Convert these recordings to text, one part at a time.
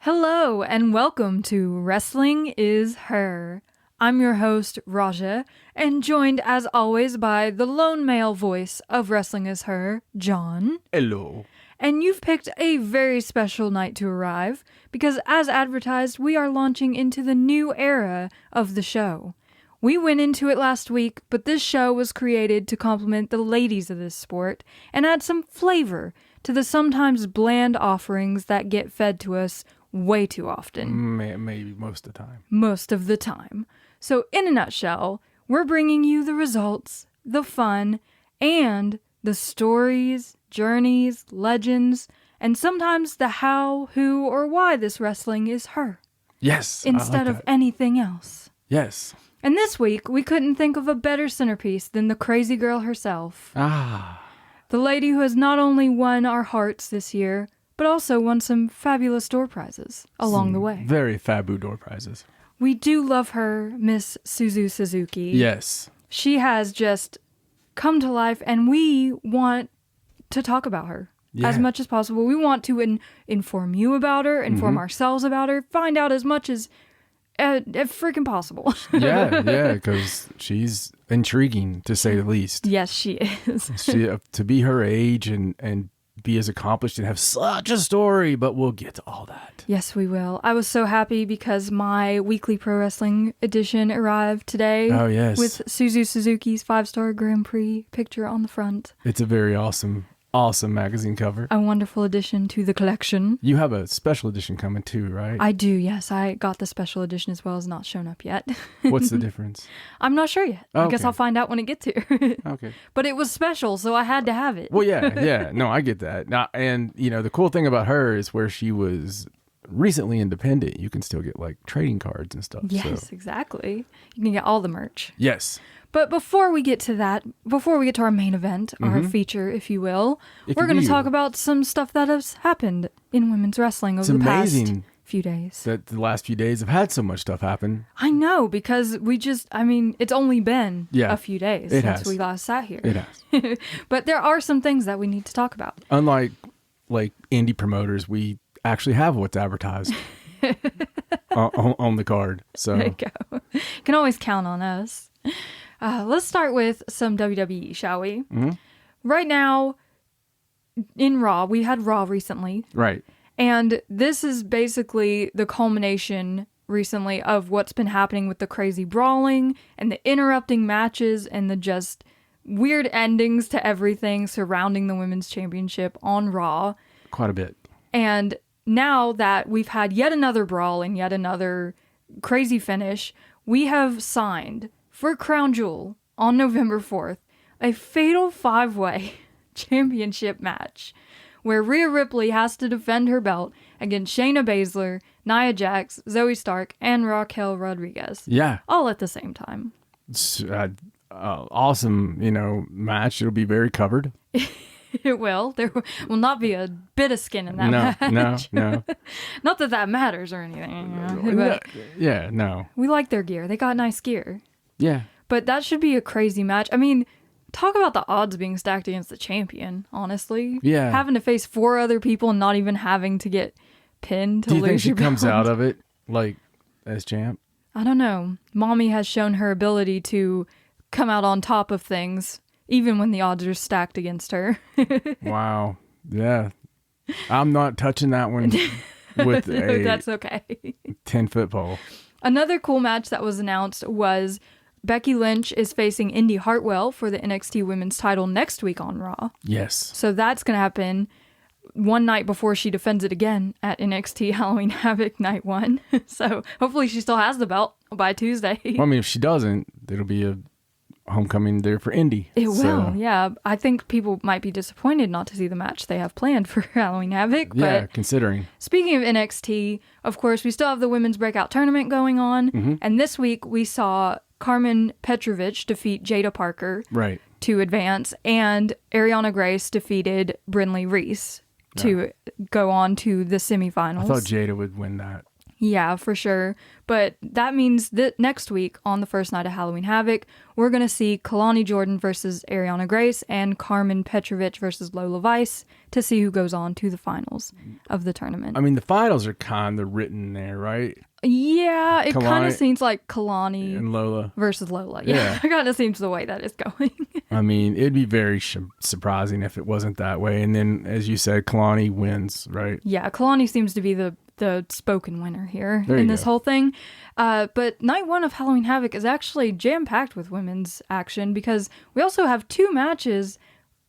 Hello and welcome to Wrestling is Her. I'm your host, Raja, and joined as always by the lone male voice of Wrestling is Her, John. Hello. And you've picked a very special night to arrive, because as advertised, we are launching into the new era of the show. We went into it last week, but this show was created to complement the ladies of this sport and add some flavor to the sometimes bland offerings that get fed to us way too often. Maybe most of the time. Most of the time. So in a nutshell, we're bringing you the results, the fun, and the stories, journeys, legends, and sometimes the how, who, or why this wrestling is her. Yes. Instead of anything else. Yes. And this week, we couldn't think of a better centerpiece than the crazy girl herself. The lady who has not only won our hearts this year, but also won some fabulous door prizes along the way. Very fabu door prizes. We do love her, Miss Suzu Suzuki. Yes. She has just come to life, and we want to talk about her as much as possible. We want to inform you about her, inform ourselves about her, find out as much as freaking possible. yeah, because she's intriguing, to say the least. Yes, she is. To be her age and be as accomplished and have such a story, but we'll get to all that. Yes, we will. I was so happy because my weekly pro wrestling edition arrived today. Oh, yes. With Suzu Suzuki's 5-star Grand Prix picture on the front. It's a very awesome magazine cover. A wonderful addition to the collection. You have a special edition coming too, right? I do, yes. I got the special edition as well. It's not shown up yet. What's the difference? I'm not sure yet. Okay. I guess I'll find out when it gets here. Okay. But it was special, so I had to have it. Well, yeah. No, I get that. Now, and, the cool thing about her is where she was recently independent, you can still get, like, trading cards and stuff. Yes, so. Exactly. You can get all the merch. Yes. But before we get to that, before we get to our main event, our feature, if you will, we're going to talk about some stuff that has happened in women's wrestling over the past few days. That the last few days have had so much stuff happen. I know, because it's only been a few days since we last sat here. It has. But there are some things that we need to talk about. Unlike, like, indie promoters, we actually have what's advertised on the card. So there you go. You can always count on us. Let's start with some WWE, shall we? Mm-hmm. Right now, in Raw, we had Raw recently. Right. And this is basically the culmination recently of what's been happening with the crazy brawling and the interrupting matches and the just weird endings to everything surrounding the Women's Championship on Raw. Quite a bit. And now that we've had yet another brawl and yet another crazy finish, we have signed for Crown Jewel on November 4th, a fatal 5-way championship match where Rhea Ripley has to defend her belt against Shayna Baszler, Nia Jax, Zoe Stark, and Raquel Rodriguez. Yeah. All at the same time. It's awesome, match. It'll be very covered. It will. There will not be a bit of skin in that match. No. Not that that matters or anything. No. We like their gear. They got nice gear. Yeah. But that should be a crazy match. I mean, talk about the odds being stacked against the champion, honestly. Yeah. Having to face 4 other people and not even having to get pinned to lose your Do you think she comes belt. out of it, like, as champ? I don't know. Mommy has shown her ability to come out on top of things, even when the odds are stacked against her. Wow. Yeah. I'm not touching that one with a That's okay. 10-foot pole. Another cool match that was announced was Becky Lynch is facing Indy Hartwell for the NXT Women's title next week on Raw. Yes. So that's going to happen one night before she defends it again at NXT Halloween Havoc Night 1. So hopefully she still has the belt by Tuesday. Well, I mean, if she doesn't, it'll be a homecoming there for Indy. It will, yeah. I think people might be disappointed not to see the match they have planned for Halloween Havoc. Yeah, but considering. Speaking of NXT, of course, we still have the Women's Breakout Tournament going on. And this week we saw Carmen Petrovic defeat Jada Parker to advance, and Ariana Grace defeated Brinley Reese to go on to the semifinals. I thought Jada would win that. Yeah, for sure. But that means that next week, on the first night of Halloween Havoc, we're going to see Kalani Jordan versus Ariana Grace and Carmen Petrovic versus Lola Vice to see who goes on to the finals of the tournament. I mean, the finals are kind of written there, right? Yeah, it kind of Kalani seems like Kalani and Lola versus Lola. Yeah, it kind of seems the way that is going. I mean, it'd be very surprising if it wasn't that way. And then, as you said, Kalani wins, right? Yeah, Kalani seems to be the spoken winner here in this whole thing. But night one of Halloween Havoc is actually jam-packed with women's action because we also have 2 matches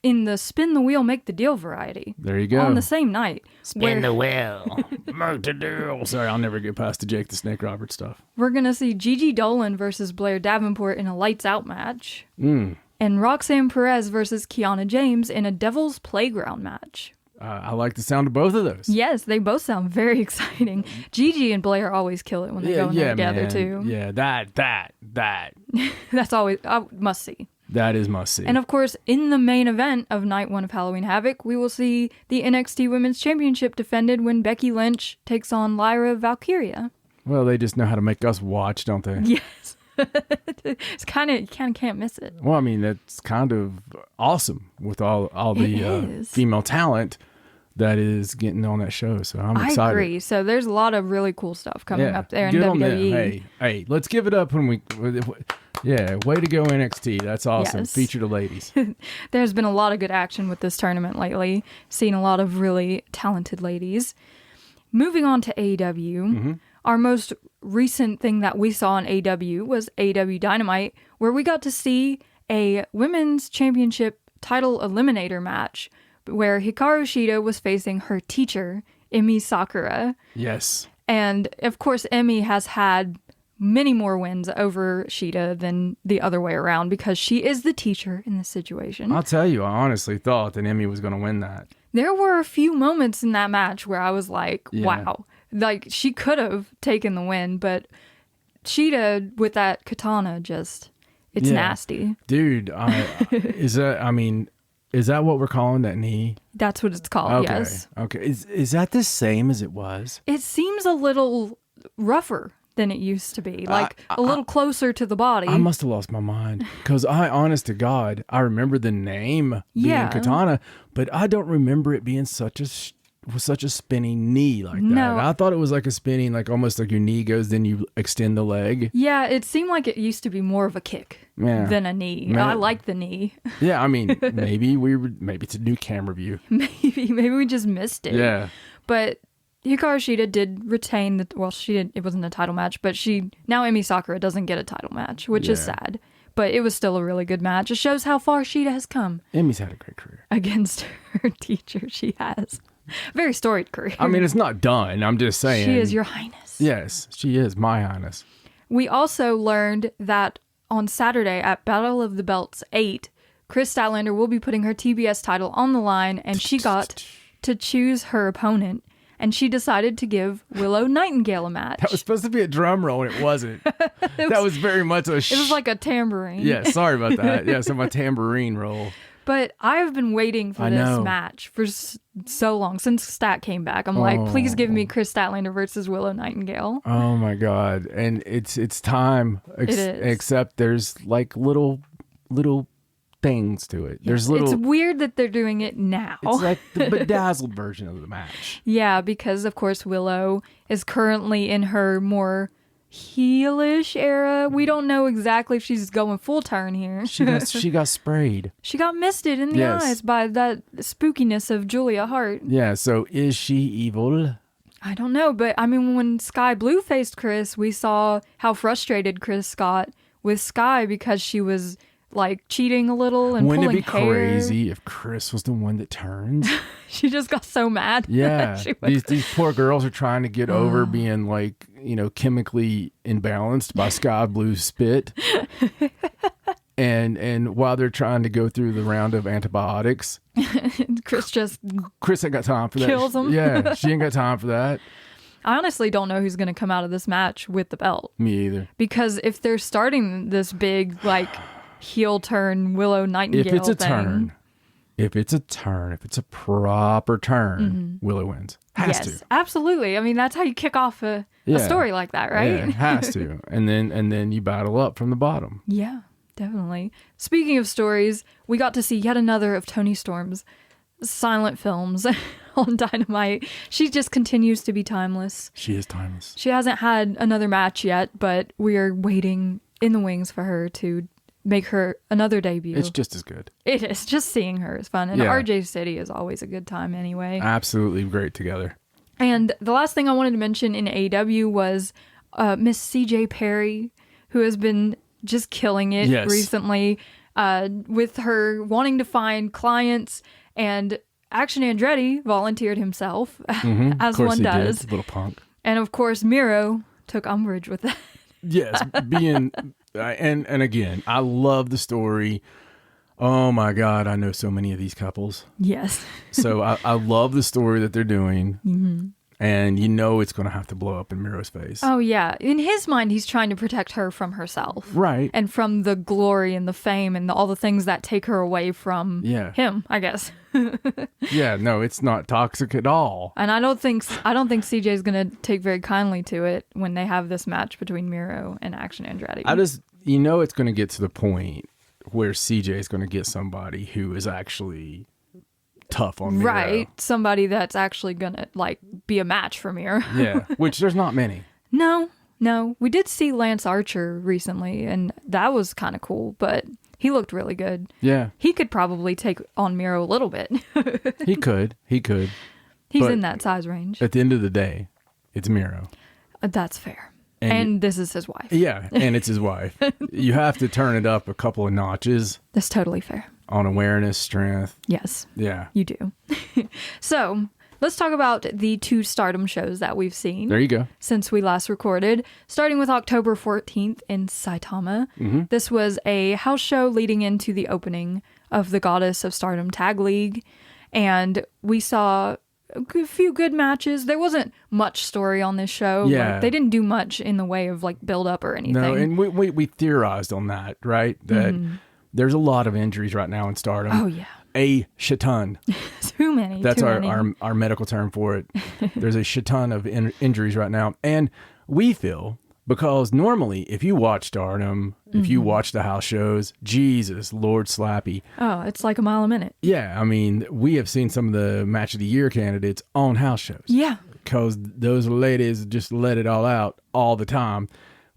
in the spin the wheel, make the deal variety. There you go. On the same night. Spin the wheel. Make the deal. Sorry, I'll never get past the Jake the Snake Roberts stuff. We're going to see Gigi Dolan versus Blair Davenport in a lights out match. Mm. And Roxanne Perez versus Kiana James in a Devil's Playground match. I like the sound of both of those. Yes, they both sound very exciting. Gigi and Blair always kill it when they go in there together, man. too. Yeah, that. That's always a must see. That is must see. And of course, in the main event of night one of Halloween Havoc, we will see the NXT Women's Championship defended when Becky Lynch takes on Lyra Valkyria. Well, they just know how to make us watch, don't they? Yes. It's kind of, you can't miss it. Well, I mean, that's kind of awesome with all the female talent that is getting on that show. So I'm excited. I agree. So there's a lot of really cool stuff coming up there in Get on them. WWE. Hey, let's give it up when we... Yeah, way to go NXT. That's awesome. Yes. Feature the ladies. There's been a lot of good action with this tournament lately. Seen a lot of really talented ladies. Moving on to AEW, our most recent thing that we saw on AEW was AEW Dynamite, where we got to see a women's championship title eliminator match where Hikaru Shida was facing her teacher, Emi Sakura. Yes. And of course, Emi has had many more wins over Shida than the other way around because she is the teacher in this situation. I'll tell you, I honestly thought that Emmy was going to win that. There were a few moments in that match where I was like, wow. Like, she could have taken the win, but Shida with that katana just, it's nasty. Dude, is that what we're calling that knee? That's what it's called, yes. Okay. Is that the same as it was? It seems a little rougher than it used to be, like a little closer to the body. I must have lost my mind because honest to God, I remember the name being Katana, but I don't remember it being such a spinning knee like that. No. I thought it was like a spinning, like almost like your knee goes, then you extend the leg. Yeah, it seemed like it used to be more of a kick than a knee. Man. I like the knee. Yeah, I mean, maybe it's a new camera view. Maybe we just missed it. Yeah. But Hikaru Shida did retain it wasn't a title match, but now Emi Sakura doesn't get a title match, which is sad. But it was still a really good match. It shows how far Shida has come. Emi's had a great career. Against her teacher, she has. Very storied career. I mean, it's not done. I'm just saying. She is your highness. Yes, she is my highness. We also learned that on Saturday at Battle of the Belts 8, Kris Statlander will be putting her TBS title on the line, and she got to choose her opponent. And she decided to give Willow Nightingale a match. That was supposed to be a drum roll, and it wasn't. That was very much a... It was like a tambourine. Yeah, sorry about that. Yeah, so my tambourine roll. But I've been waiting for this match for so long, since Stat came back. I'm like, please give me Kris Statlander versus Willow Nightingale. Oh, my God. And it's time. It is. Except there's like little things to it. There's little. It's weird that they're doing it now. It's like the bedazzled version of the match. Yeah, because of course Willow is currently in her more heelish era. We don't know exactly if she's going full turn here. She got sprayed. She got misted in the eyes by that spookiness of Julia Hart. Yeah, so is she evil? I don't know, but I mean, when Sky Blue faced Kris, we saw how frustrated Kris got with Sky because she was like cheating a little and Wouldn't pulling it be hair. Crazy if Kris was the one that turns? She just got so mad. Yeah, these poor girls are trying to get over being like, chemically imbalanced by Sky Blue spit. And while they're trying to go through the round of antibiotics, Kris ain't got time for that. Kills them. Yeah, she ain't got time for that. I honestly don't know who's going to come out of this match with the belt. Me either. Because if they're starting this big, like, heel turn Willow Nightingale if it's a thing, if it's a proper turn, Willow wins. Has to. Absolutely. I mean, that's how you kick off a a story like that, right? Yeah, it has to. And then you battle up from the bottom. Yeah, definitely. Speaking of stories, we got to see yet another of Toni Storm's silent films on Dynamite. She just continues to be timeless. She is timeless. She hasn't had another match yet, but we are waiting in the wings for her to make her another debut. It's just as good. It is. Just seeing her is fun. And RJ City is always a good time anyway. Absolutely great together. And the last thing I wanted to mention in AEW was Miss CJ Perry, who has been just killing it recently with her wanting to find clients. And Action Andretti volunteered himself, as one does. Did, little punk. And of course, Miro took umbrage with that. Yes, being... and again, I love the story. Oh my God, I know so many of these couples. Yes. So I love the story that they're doing. Mm-hmm. And you know it's going to have to blow up in Miro's face. Oh, yeah. In his mind, he's trying to protect her from herself. Right. And from the glory and the fame and all the things that take her away from him, I guess. Yeah, no, it's not toxic at all. And I don't think CJ's going to take very kindly to it when they have this match between Miro and Action Andretti. It's going to get to the point where CJ is going to get somebody who is actually tough on Miro. Right. Somebody that's actually going to be a match for Miro. Yeah, which there's not many. No. We did see Lance Archer recently, and that was kind of cool, but he looked really good. Yeah. He could probably take on Miro a little bit. He could. He's but in that size range. At the end of the day, it's Miro. That's fair. And this is his wife. Yeah, and it's his wife. You have to turn it up a couple of notches. That's totally fair. On awareness, strength. Yes. Yeah. You do. So, let's talk about the 2 Stardom shows that we've seen. There you go. Since we last recorded. Starting with October 14th in Saitama. Mm-hmm. This was a house show leading into the opening of the Goddess of Stardom Tag League. And we saw a few good matches. There wasn't much story on this show. Yeah. They didn't do much in the way of build up or anything. No, and we theorized on that, right? That there's a lot of injuries right now in Stardom. Oh, yeah. A shit ton. Too many. That's our medical term for it. There's a shit ton of injuries right now. And we feel, because normally if you watch Stardom, if you watch the house shows, Jesus, Lord Slappy. Oh, it's like a mile a minute. Yeah, I mean, we have seen some of the Match of the Year candidates on house shows. Yeah. Because those ladies just let it all out all the time.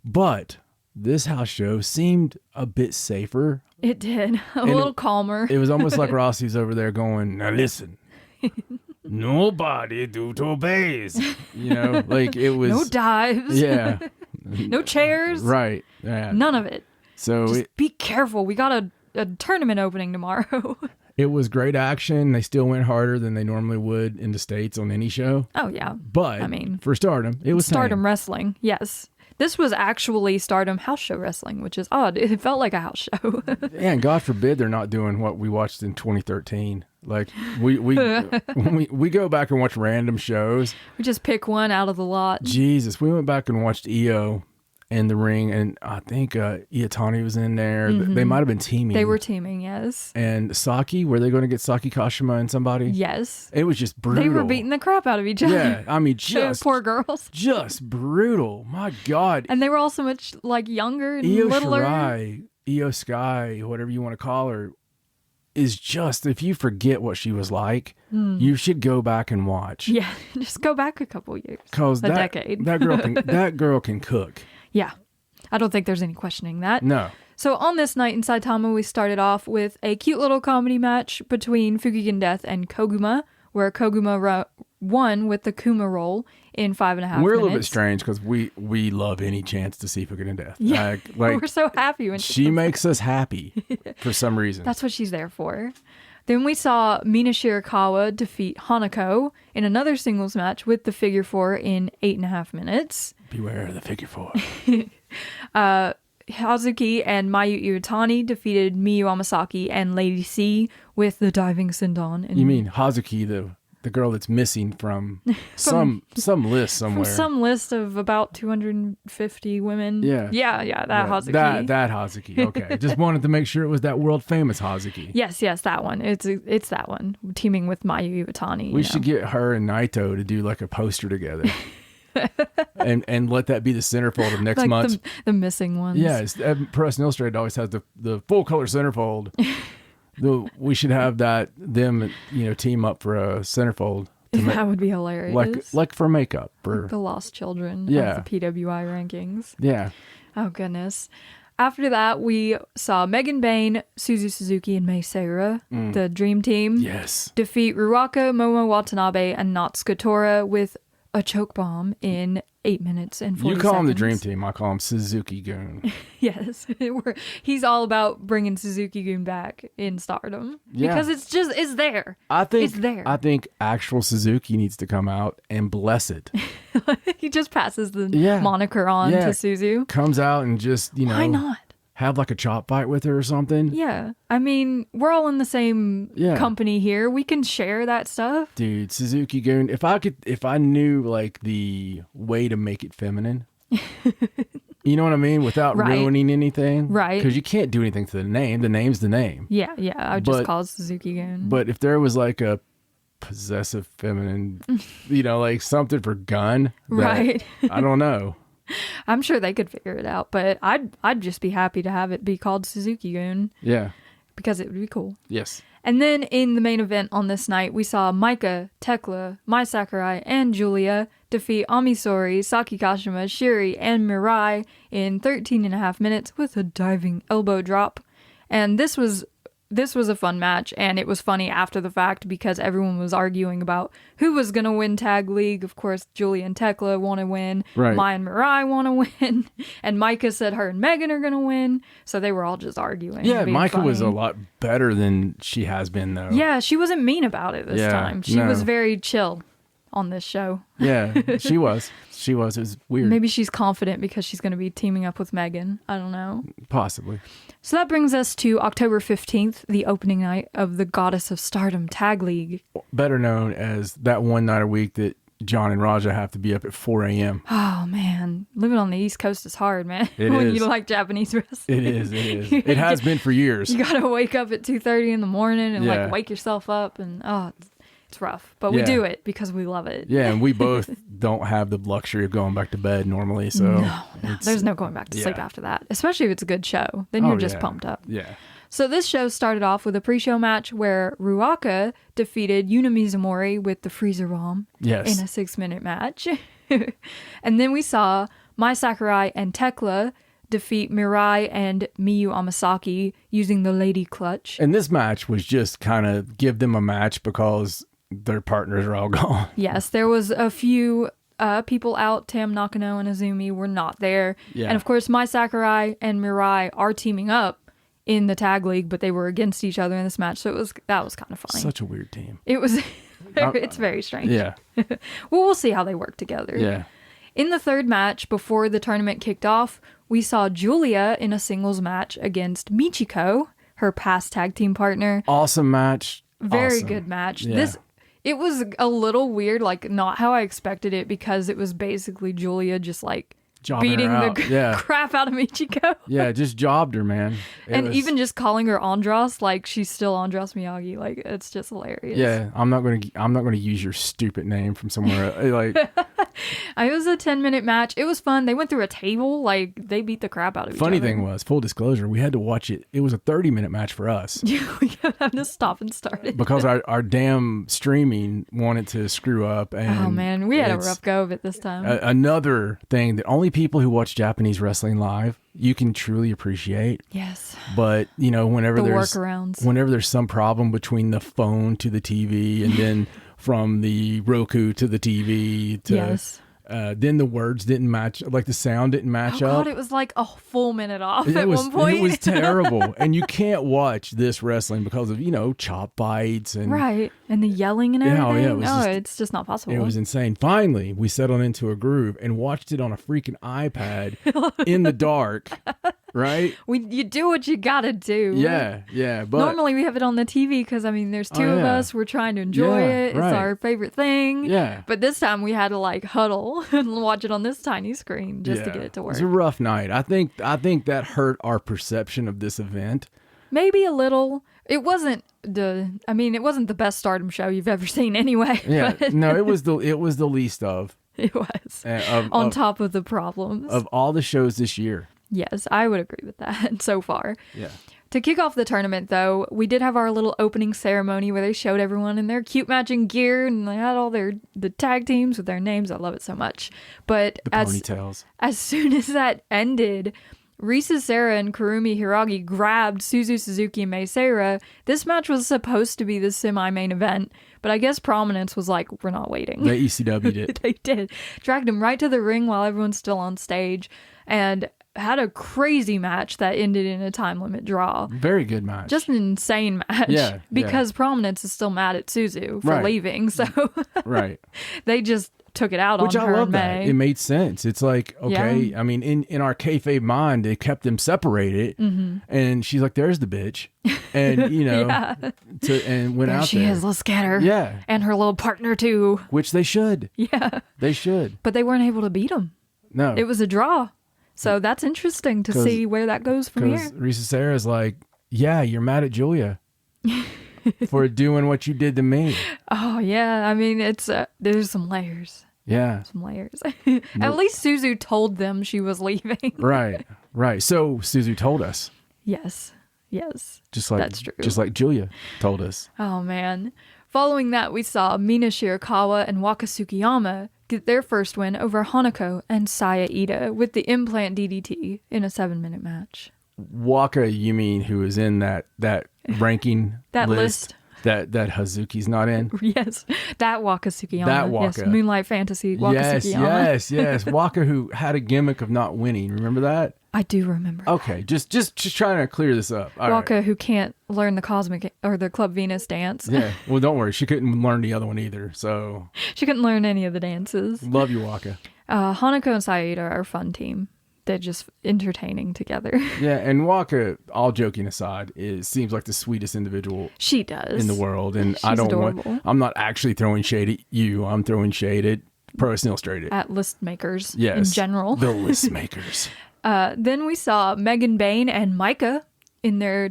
But this house show seemed a bit safer. It did. A little calmer. It was almost like Rossi's over there going, now listen, nobody obeys. It was... No dives. Yeah. No chairs. Right. Yeah. None of it. So just be careful. We got a tournament opening tomorrow. It was great action. They still went harder than they normally would in the States on any show. Oh, yeah. But for Stardom, it was Stardom tame. Wrestling. Yes. This was actually Stardom house show wrestling, which is odd. It felt like a house show. And God forbid they're not doing what we watched in 2013. Like we when we go back and watch random shows. We just pick one out of the lot. Jesus, we went back and watched Io in the ring, and I think Iatani was in there. They might have been teaming. They were teaming, yes. And Saki, were they going to get Saki Kashima and somebody? Yes. It was just brutal. They were beating the crap out of each other. Yeah, I mean, just poor girls. Just brutal. My God. And they were all so much younger and Io littler. Shirai, Io Sky, whatever you want to call her, is just, if you forget what she was like, you should go back and watch. Yeah, just go back a couple years. Because a decade. that girl can cook. Yeah. I don't think there's any questioning that. No. So on this night in Saitama, we started off with a cute little comedy match between Fukigen Death and Koguma, where Koguma won with the Kuma roll in 5.5 minutes. We're a little bit strange because we love any chance to see Fukigen Death. Yeah, we're so happy when she makes us happy for some reason. That's what she's there for. Then we saw Mina Shirakawa defeat Hanako in another singles match with the figure 4 in 8.5 minutes. Beware of the figure 4. Hazuki and Mayu Iwatani defeated Miyu Amasaki and Lady C with the diving Sindon. You mean Hazuki, the girl that's missing from some list somewhere. From some list of about 250 women. Yeah. That Hazuki. That Hazuki. Okay. Just wanted to make sure it was that world famous Hazuki. Yes, that one. It's that one. Teaming with Mayu Iwatani. We should get her and Naito to do like a poster together. and let that be the centerfold of next Like month's. the missing ones. Yeah, Press and Illustrated always has the full color centerfold. We should have them team up for a centerfold. That would be hilarious. Like for makeup. For the Lost Children of the PWI rankings. Yeah. Oh, goodness. After that, we saw Megan Bayne, Suzu Suzuki, and Mei Seira, the Dream Team, defeat Ruaka, Momo Watanabe, and Natsuko Tora with a choke bomb in 8 minutes and 40 seconds. You call them the Dream Team. I call them Suzuki-gun. Yes. He's all about bringing Suzuki-gun back in Stardom. Yeah. Because it's there. It's there. I think actual Suzuki needs to come out and bless it. He just passes the moniker on to Suzu. Comes out and just, Why not? Have like a chop fight with her or something. Yeah. I mean, we're all in the same company here. We can share that stuff. Dude, Suzuki-gun, if I knew like the way to make it feminine, you know what I mean? Without ruining anything. Right. Because you can't do anything to the name. The name's the name. Yeah. I would just call it Suzuki-gun. But if there was like a possessive feminine, like something for gun. Right. I don't know. I'm sure they could figure it out, but I'd just be happy to have it be called Suzuki-gun. Yeah. Because it would be cool. Yes. And then in the main event on this night, we saw Maika, Tekla, Mai Sakurai, and Julia defeat Amisori, Saki Kashima, Shiri, and Mirai in 13 and a half minutes with a diving elbow drop. And this was a fun match, and it was funny after the fact because everyone was arguing about who was going to win Tag League. Of course, Julia and Tekla want to win. Right. Mai and Mirai want to win. And Maika said her and Megan are going to win. So they were all just arguing. Yeah, Maika was a lot better than she has been, though. Yeah, she wasn't mean about it this time. She was very chill on this show. Yeah, she was. It was weird. Maybe she's confident because she's going to be teaming up with Megan. I don't know. Possibly. So that brings us to October 15th, the opening night of the Goddess of Stardom Tag League. Better known as that one night a week that John and Raja have to be up at 4 a.m. Oh, man. Living on the East Coast is hard, man. It when is. You like Japanese wrestling. It is. It has been for years. You got to wake up at 2:30 in the morning and wake yourself up. And it's rough. But we do it because we love it. Yeah, and we both don't have the luxury of going back to bed normally. So no. There's no going back to sleep after that. Especially if it's a good show. Then you're just pumped up. Yeah. So this show started off with a pre-show match where Ruaka defeated Yuna Mizumori with the Freezer Bomb in a 6-minute match. And then we saw Mai Sakurai and Tekla defeat Mirai and Miyu Amasaki using the Lady Clutch. And this match was just kind of give them a match because their partners are all gone. Yes, there was a few people out. Tam Nakano and Azumi were not there. Yeah. And of course, Mai Sakurai and Mirai are teaming up in the tag league, but they were against each other in this match. So that was kind of funny. Such a weird team. It was. It's very strange. Yeah. Well, we'll see how they work together. Yeah. In the third match, before the tournament kicked off, we saw Julia in a singles match against Michiko, her past tag team partner. Awesome match. Very good match. Yeah. It was a little weird, like not how I expected it, because it was basically Julia just like beating the crap out of Michiko. Yeah, just jobbed her, man. Even just calling her Andros, like she's still Andros Miyagi, like it's just hilarious. Yeah, I'm not gonna use your stupid name from somewhere. Like, it was a 10-minute match. It was fun. They went through a table, like they beat the crap out of each other. Funny thing was, full disclosure, we had to watch it. It was a 30-minute match for us. We kept having to stop and start it because our damn streaming wanted to screw up. And oh man, we had a rough go of it this time. Another thing that only people who watch Japanese wrestling live you can truly appreciate. Yes. But whenever there's workarounds, whenever there's some problem between the phone to the TV and then from the Roku to the TV to then the words didn't match, like the sound didn't match up. God, it was like a full minute off at one point. It was terrible. And you can't watch this wrestling because of, chop bites and and the yelling and everything. It's just not possible. It was insane. Finally, we settled into a groove and watched it on a freaking iPad in the dark. Right? You do what you gotta do. Yeah. But normally we have it on the TV because, there's two of us. We're trying to enjoy it. It's our favorite thing. Yeah. But this time we had to huddle and watch it on this tiny screen just to get it to work. It was a rough night. I think that hurt our perception of this event. Maybe a little. It wasn't the best Stardom show you've ever seen anyway. Yeah. No, it was the least of. It was. On top of the problems. Of all the shows this year. Yes, I would agree with that so far. Yeah. To kick off the tournament, though, we did have our little opening ceremony where they showed everyone in their cute matching gear, and they had all the tag teams with their names. I love it so much. But the ponytails. As soon as that ended, Risa Sera and Kurumi Hiragi grabbed Suzu Suzuki and Mei Seira. This match was supposed to be the semi-main event, but I guess Prominence was like, we're not waiting. They ECW'd it. They did. Dragged him right to the ring while everyone's still on stage, and had a crazy match that ended in a time limit draw. Very good match. Just an insane match. Yeah. Because Prominence is still mad at Suzu for leaving. So right. They just took it out Which on I her love and that. May. It made sense. It's like, okay, I mean, in our kayfabe mind, they kept them separated. And she's like, there's the bitch. And, you know, and went there out she there. is. Let's get her. Yeah. And her little partner, too. Which they should. Yeah. They should. But they weren't able to beat him. No. It was a draw. So that's interesting to see where that goes from here. Risa Sera's like, yeah, you're mad at Julia for doing what you did to me. Oh, yeah. I mean, it's there's some layers. Yeah. Some layers. At least Suzu told them she was leaving. Right. So Suzu told us. Yes. Just like That's true. Just like Julia told us. Oh, man. Following that, we saw Mina Shirakawa and Waka Tsukiyama get their first win over Hanako and Saya Ida with the implant DDT in a 7-minute match. Waka, you mean who is in that ranking that list that Hazuki's not in? Yes, that Waka Tsukiyama. That Waka. Yes, Moonlight Fantasy Waka Tsukiyama. Yes. Waka, who had a gimmick of not winning. Remember that? I do remember. Okay, just trying to clear this up. All Waka, right. who can't learn the Cosmic or the Club Venus dance. Yeah. Well, don't worry. She couldn't learn the other one either. So She couldn't learn any of the dances. love you, Waka. Hanako and Saya Ida are a fun team. They're just entertaining together. Yeah, and Waka, all joking aside, seems like the sweetest individual She does. in the world. And She's I don't adorable. I'm not actually throwing shade at you. I'm throwing shade at Pro Wrestling Illustrated. At list makers Yes. in general. The list makers. Then we saw Megan Bain and Micah in their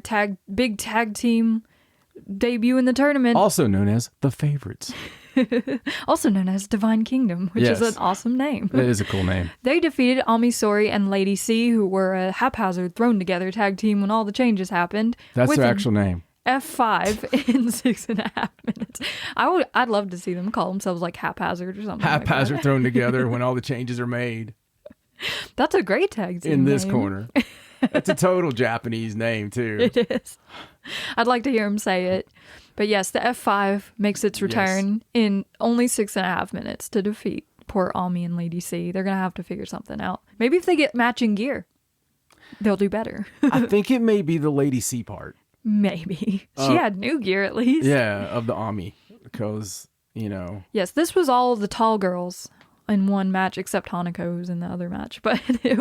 big tag team debut in the tournament. Also known as the Favorites. Also known as Divine Kingdom, which is an awesome name. That is a cool name. They defeated Ami Sori and Lady C, who were a haphazard thrown together tag team when all the changes happened. That's with their an actual name. F5 in 6.5 minutes. I'd love to see them call themselves like haphazard or something. Haphazard like thrown together when all the changes are made. That's a great tag team In this name. corner. That's a total Japanese name, too. It is. I'd like to hear him say it. But yes, the F5 makes its return in only 6.5 minutes to defeat poor Ami and Lady C. They're going to have to figure something out. Maybe if they get matching gear, they'll do better. I think it may be the Lady C part. Maybe. She had new gear at least. Yeah, of the Ami. Because, you know. Yes, this was all of the tall girls in one match, except Hanako was in the other match. But it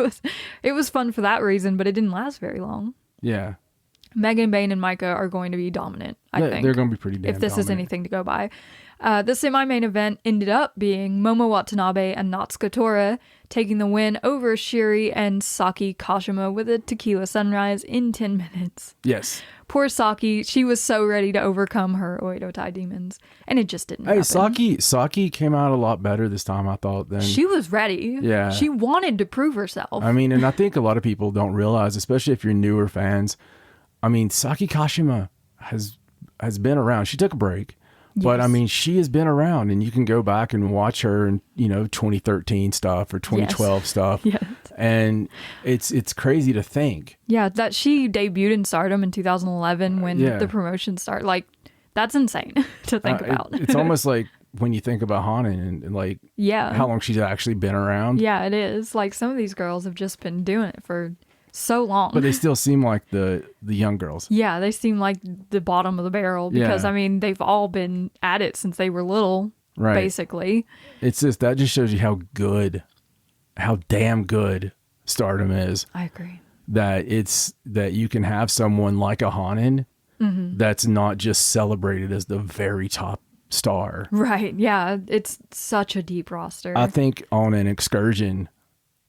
was fun for that reason, but it didn't last very long. Yeah. Megan Bain and Micah are going to be dominant, I think. They're going to be pretty damn if this is dominant. anything to go by. The semi-main event ended up being Momo Watanabe and Natsuko Tora taking the win over Shiri and Saki Kashima with a tequila sunrise in 10 minutes. Yes. Poor Saki, she was so ready to overcome her Oedo Tai demons, and it just didn't happen. Saki came out a lot better this time, I thought. She was ready. Yeah. She wanted to prove herself. I mean, and I think a lot of people don't realize, especially if you're newer fans, I mean, Saki Kashima has been around. She took a break. But I mean, she has been around, and you can go back and watch her in, 2013 stuff or 2012 stuff. Yes. And it's crazy to think. Yeah, that she debuted in Stardom in 2011 when the promotion started. Like, that's insane to think about. It's almost like when you think about Hana and like how long she's actually been around. Yeah, it is. Like, some of these girls have just been doing it for so long. But they still seem like the young girls. Yeah, they seem like the bottom of the barrel because, I mean, they've all been at it since they were little, basically. It's just, that just shows you how damn good Stardom is. I agree. That you can have someone like a Hanan that's not just celebrated as the very top star. Right, yeah. It's such a deep roster. I think on an excursion,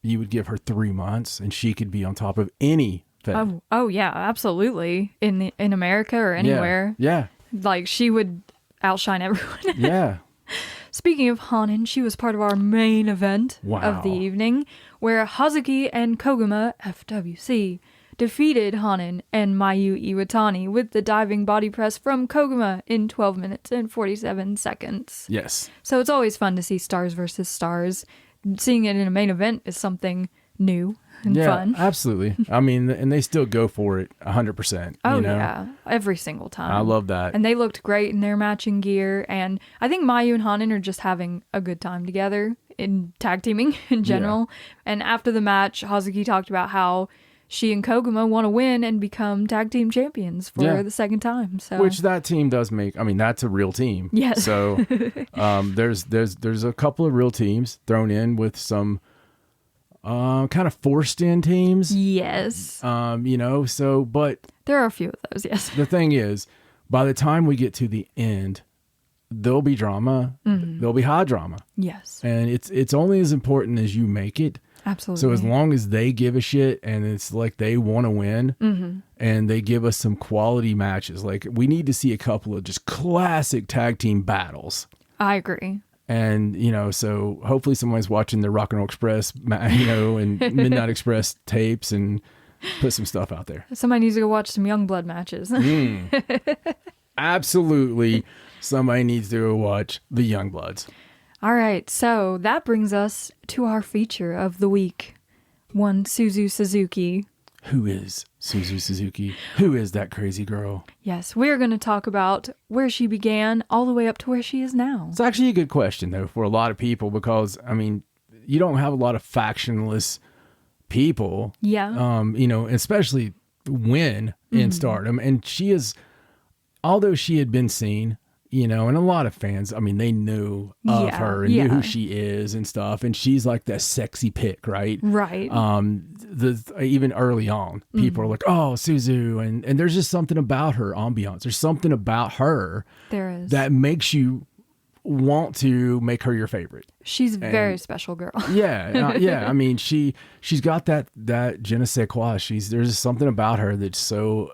you would give her 3 months and she could be on top of any thing. Oh yeah, absolutely. In America or anywhere. Yeah. Like, she would outshine everyone. Yeah. Speaking of Hanan, she was part of our main event of the evening, where Hazuki and Koguma, FWC, defeated Hanan and Mayu Iwatani with the diving body press from Koguma in 12 minutes and 47 seconds. Yes. So it's always fun to see stars versus stars. Seeing it in a main event is something new and fun. Yeah, absolutely. I mean, and they still go for it 100%. Oh, you know? yeah. Every single time. I love that. And they looked great in their matching gear. And I think Mayu and Hanan are just having a good time together in tag teaming in general. Yeah. And after the match, Hazuki talked about how she and Koguma want to win and become tag team champions for the second time. So, which that team does make. I mean, that's a real team. Yes. So there's a couple of real teams thrown in with some kind of forced in teams. Yes. But there are a few of those. Yes. The thing is, by the time we get to the end, there'll be drama. Mm-hmm. There'll be high drama. Yes. And it's only as important as you make it. Absolutely. So as long as they give a shit and it's like they want to win and they give us some quality matches, like we need to see a couple of just classic tag team battles. I agree. And, so hopefully somebody's watching the Rock and Roll Express, and Midnight Express tapes and put some stuff out there. Somebody needs to go watch some Youngblood matches. Absolutely. Somebody needs to go watch the Youngbloods. All right, so that brings us to our feature of the week. One Suzu Suzuki. Who is Suzu Suzuki? Who is that crazy girl? Yes, we're going to talk about where she began all the way up to where she is now. It's actually a good question, though, for a lot of people because, I mean, you don't have a lot of factionless people. Yeah. Especially in Stardom. And she is, although she had been seen, and a lot of fans, I mean, they knew of her and knew who she is and stuff. And she's like that sexy pick, right? Right. Even early on, people are like, oh, Suzu. And there's just something about her ambiance. There's something about her that makes you want to make her your favorite. She's a very special girl. Yeah. I mean, she's got that je ne sais quoi. There's just something about her that's so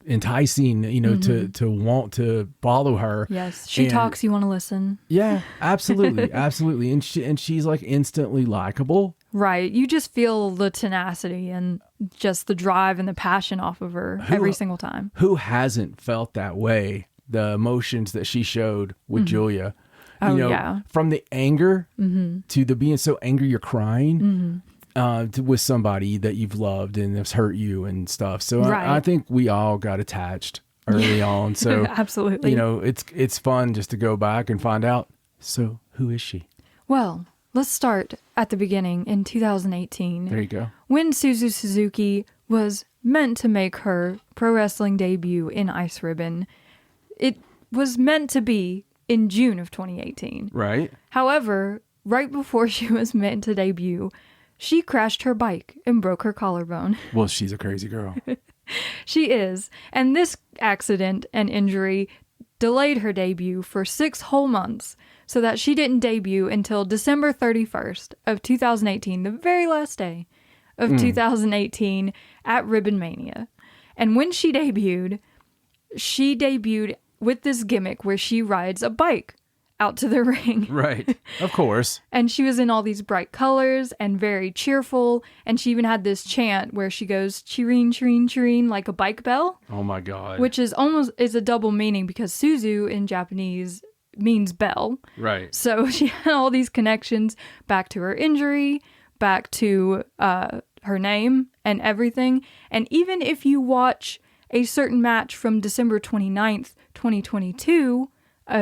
enticing, to want to follow her. Yes, she talks, you want to listen. Yeah, absolutely. Absolutely. And she's like instantly likable. Right. You just feel the tenacity and just the drive and the passion off of her every single time. Who hasn't felt that way? The emotions that she showed with Julia. From the anger to the being so angry you're crying. With somebody that you've loved and has hurt you and stuff. So I think we all got attached early on. So absolutely, it's fun just to go back and find out. So who is she? Well, let's start at the beginning in 2018. There you go. When Suzu Suzuki was meant to make her pro wrestling debut in Ice Ribbon. It was meant to be in June of 2018. Right. However, right before she was meant to debut, she crashed her bike and broke her collarbone. Well, she's a crazy girl. She is. And this accident and injury delayed her debut for 6 whole months so that she didn't debut until December 31st of 2018, the very last day of 2018 at Ribbon Mania. And when she debuted with this gimmick where she rides a bike out to the ring. Right. Of course. And she was in all these bright colors and very cheerful. And she even had this chant where she goes, chireen, chireen, chireen, like a bike bell. Oh my God. Which is a double meaning because Suzu in Japanese means bell. Right. So she had all these connections back to her injury, back to her name and everything. And even if you watch a certain match from December 29th, 2022,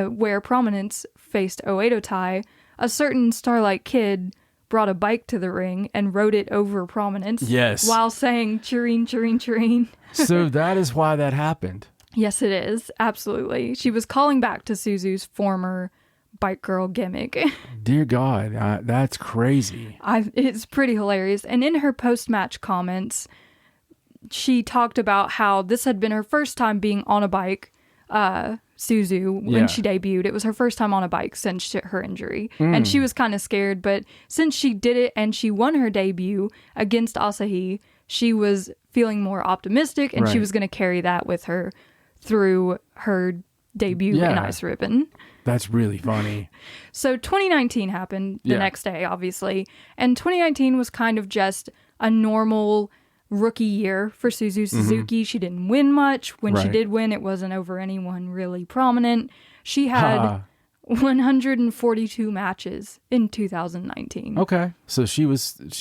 where Prominence faced Oedo Tai, a certain Starlight Kid brought a bike to the ring and rode it over Prominence. Yes. While saying chireen, chireen, chireen. So that is why that happened. Yes, it is. Absolutely. She was calling back to Suzu's former bike girl gimmick. Dear God, that's crazy. It's pretty hilarious. And in her post-match comments, she talked about how this had been her first time being on a bike, Suzu, when she debuted. It was her first time on a bike since her injury. And she was kind of scared, but since she did it and she won her debut against Asahi, she was feeling more optimistic and she was going to carry that with her through her debut in Ice Ribbon. That's really funny. So 2019 happened the next day, obviously. And 2019 was kind of just a normal rookie year for Suzu Suzuki. She didn't win much. When she did win, it wasn't over anyone really prominent. She had 142 matches in 2019. Okay. So she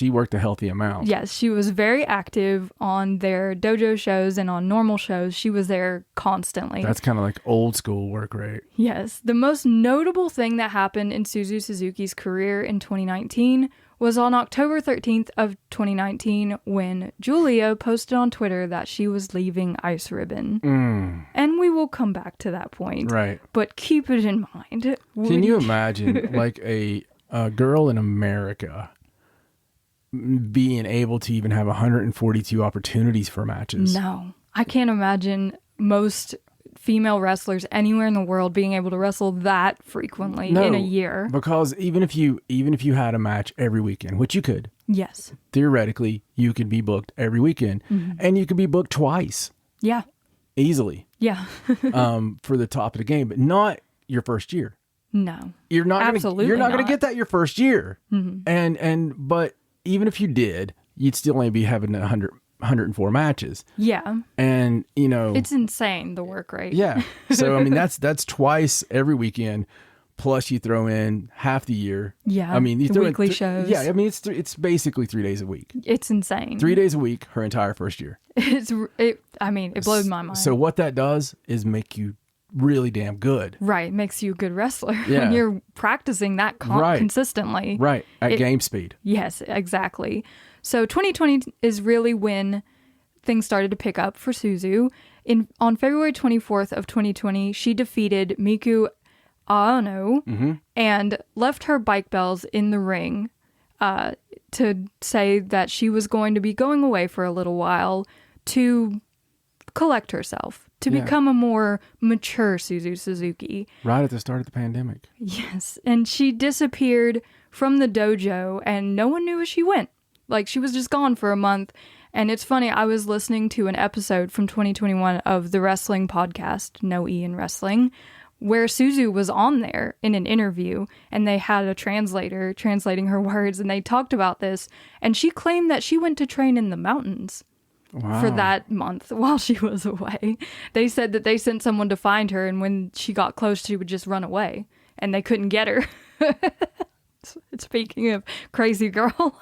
worked a healthy amount. Yes, she was very active on their dojo shows and on normal shows. She was there constantly. That's kind of like old school work rate. Yes. The most notable thing that happened in Suzu Suzuki's career in 2019 was on October 13th of 2019 when Julia posted on Twitter that she was leaving Ice Ribbon. And we will come back to that point. Right. But keep it in mind. Can you imagine like a girl in America being able to even have 142 opportunities for matches? No. I can't imagine most female wrestlers anywhere in the world being able to wrestle that frequently in a year. Because even if you had a match every weekend, which you could, yes, theoretically you could be booked every weekend, and you could be booked twice, easily, for the top of the game, but not your first year. No, you're not absolutely you're not going to get that your first year, but even if you did, you'd still only be having 104 matches. Yeah. And, it's insane, the work rate. Yeah. So, I mean, that's twice every weekend, plus you throw in half the year. Yeah. I mean, you the throw weekly in shows. Yeah. I mean, it's basically 3 days a week. It's insane. 3 days a week, her entire first year. It blows my mind. So what that does is make you really damn good. Right. Makes you a good wrestler when you're practicing that consistently. Right. At game speed. Yes, exactly. So 2020 is really when things started to pick up for Suzu. On February 24th of 2020, she defeated Miku Aono and left her bike bells in the ring to say that she was going to be going away for a little while to collect herself, to become a more mature Suzu Suzuki. Right at the start of the pandemic. Yes, and she disappeared from the dojo and no one knew where she went. Like, she was just gone for a month. And it's funny, I was listening to an episode from 2021 of the wrestling podcast, No E in Wrestling, where Suzu was on there in an interview, and they had a translator translating her words, and they talked about this, and she claimed that she went to train in the mountains for that month while she was away. They said that they sent someone to find her, and when she got close, she would just run away, and they couldn't get her. Speaking of crazy girl.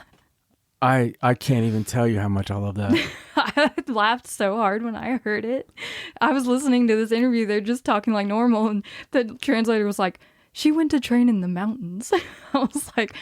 I can't even tell you how much I love that. I laughed so hard when I heard it. I was listening to this interview. They're just talking like normal. And the translator was like, she went to train in the mountains. I was like,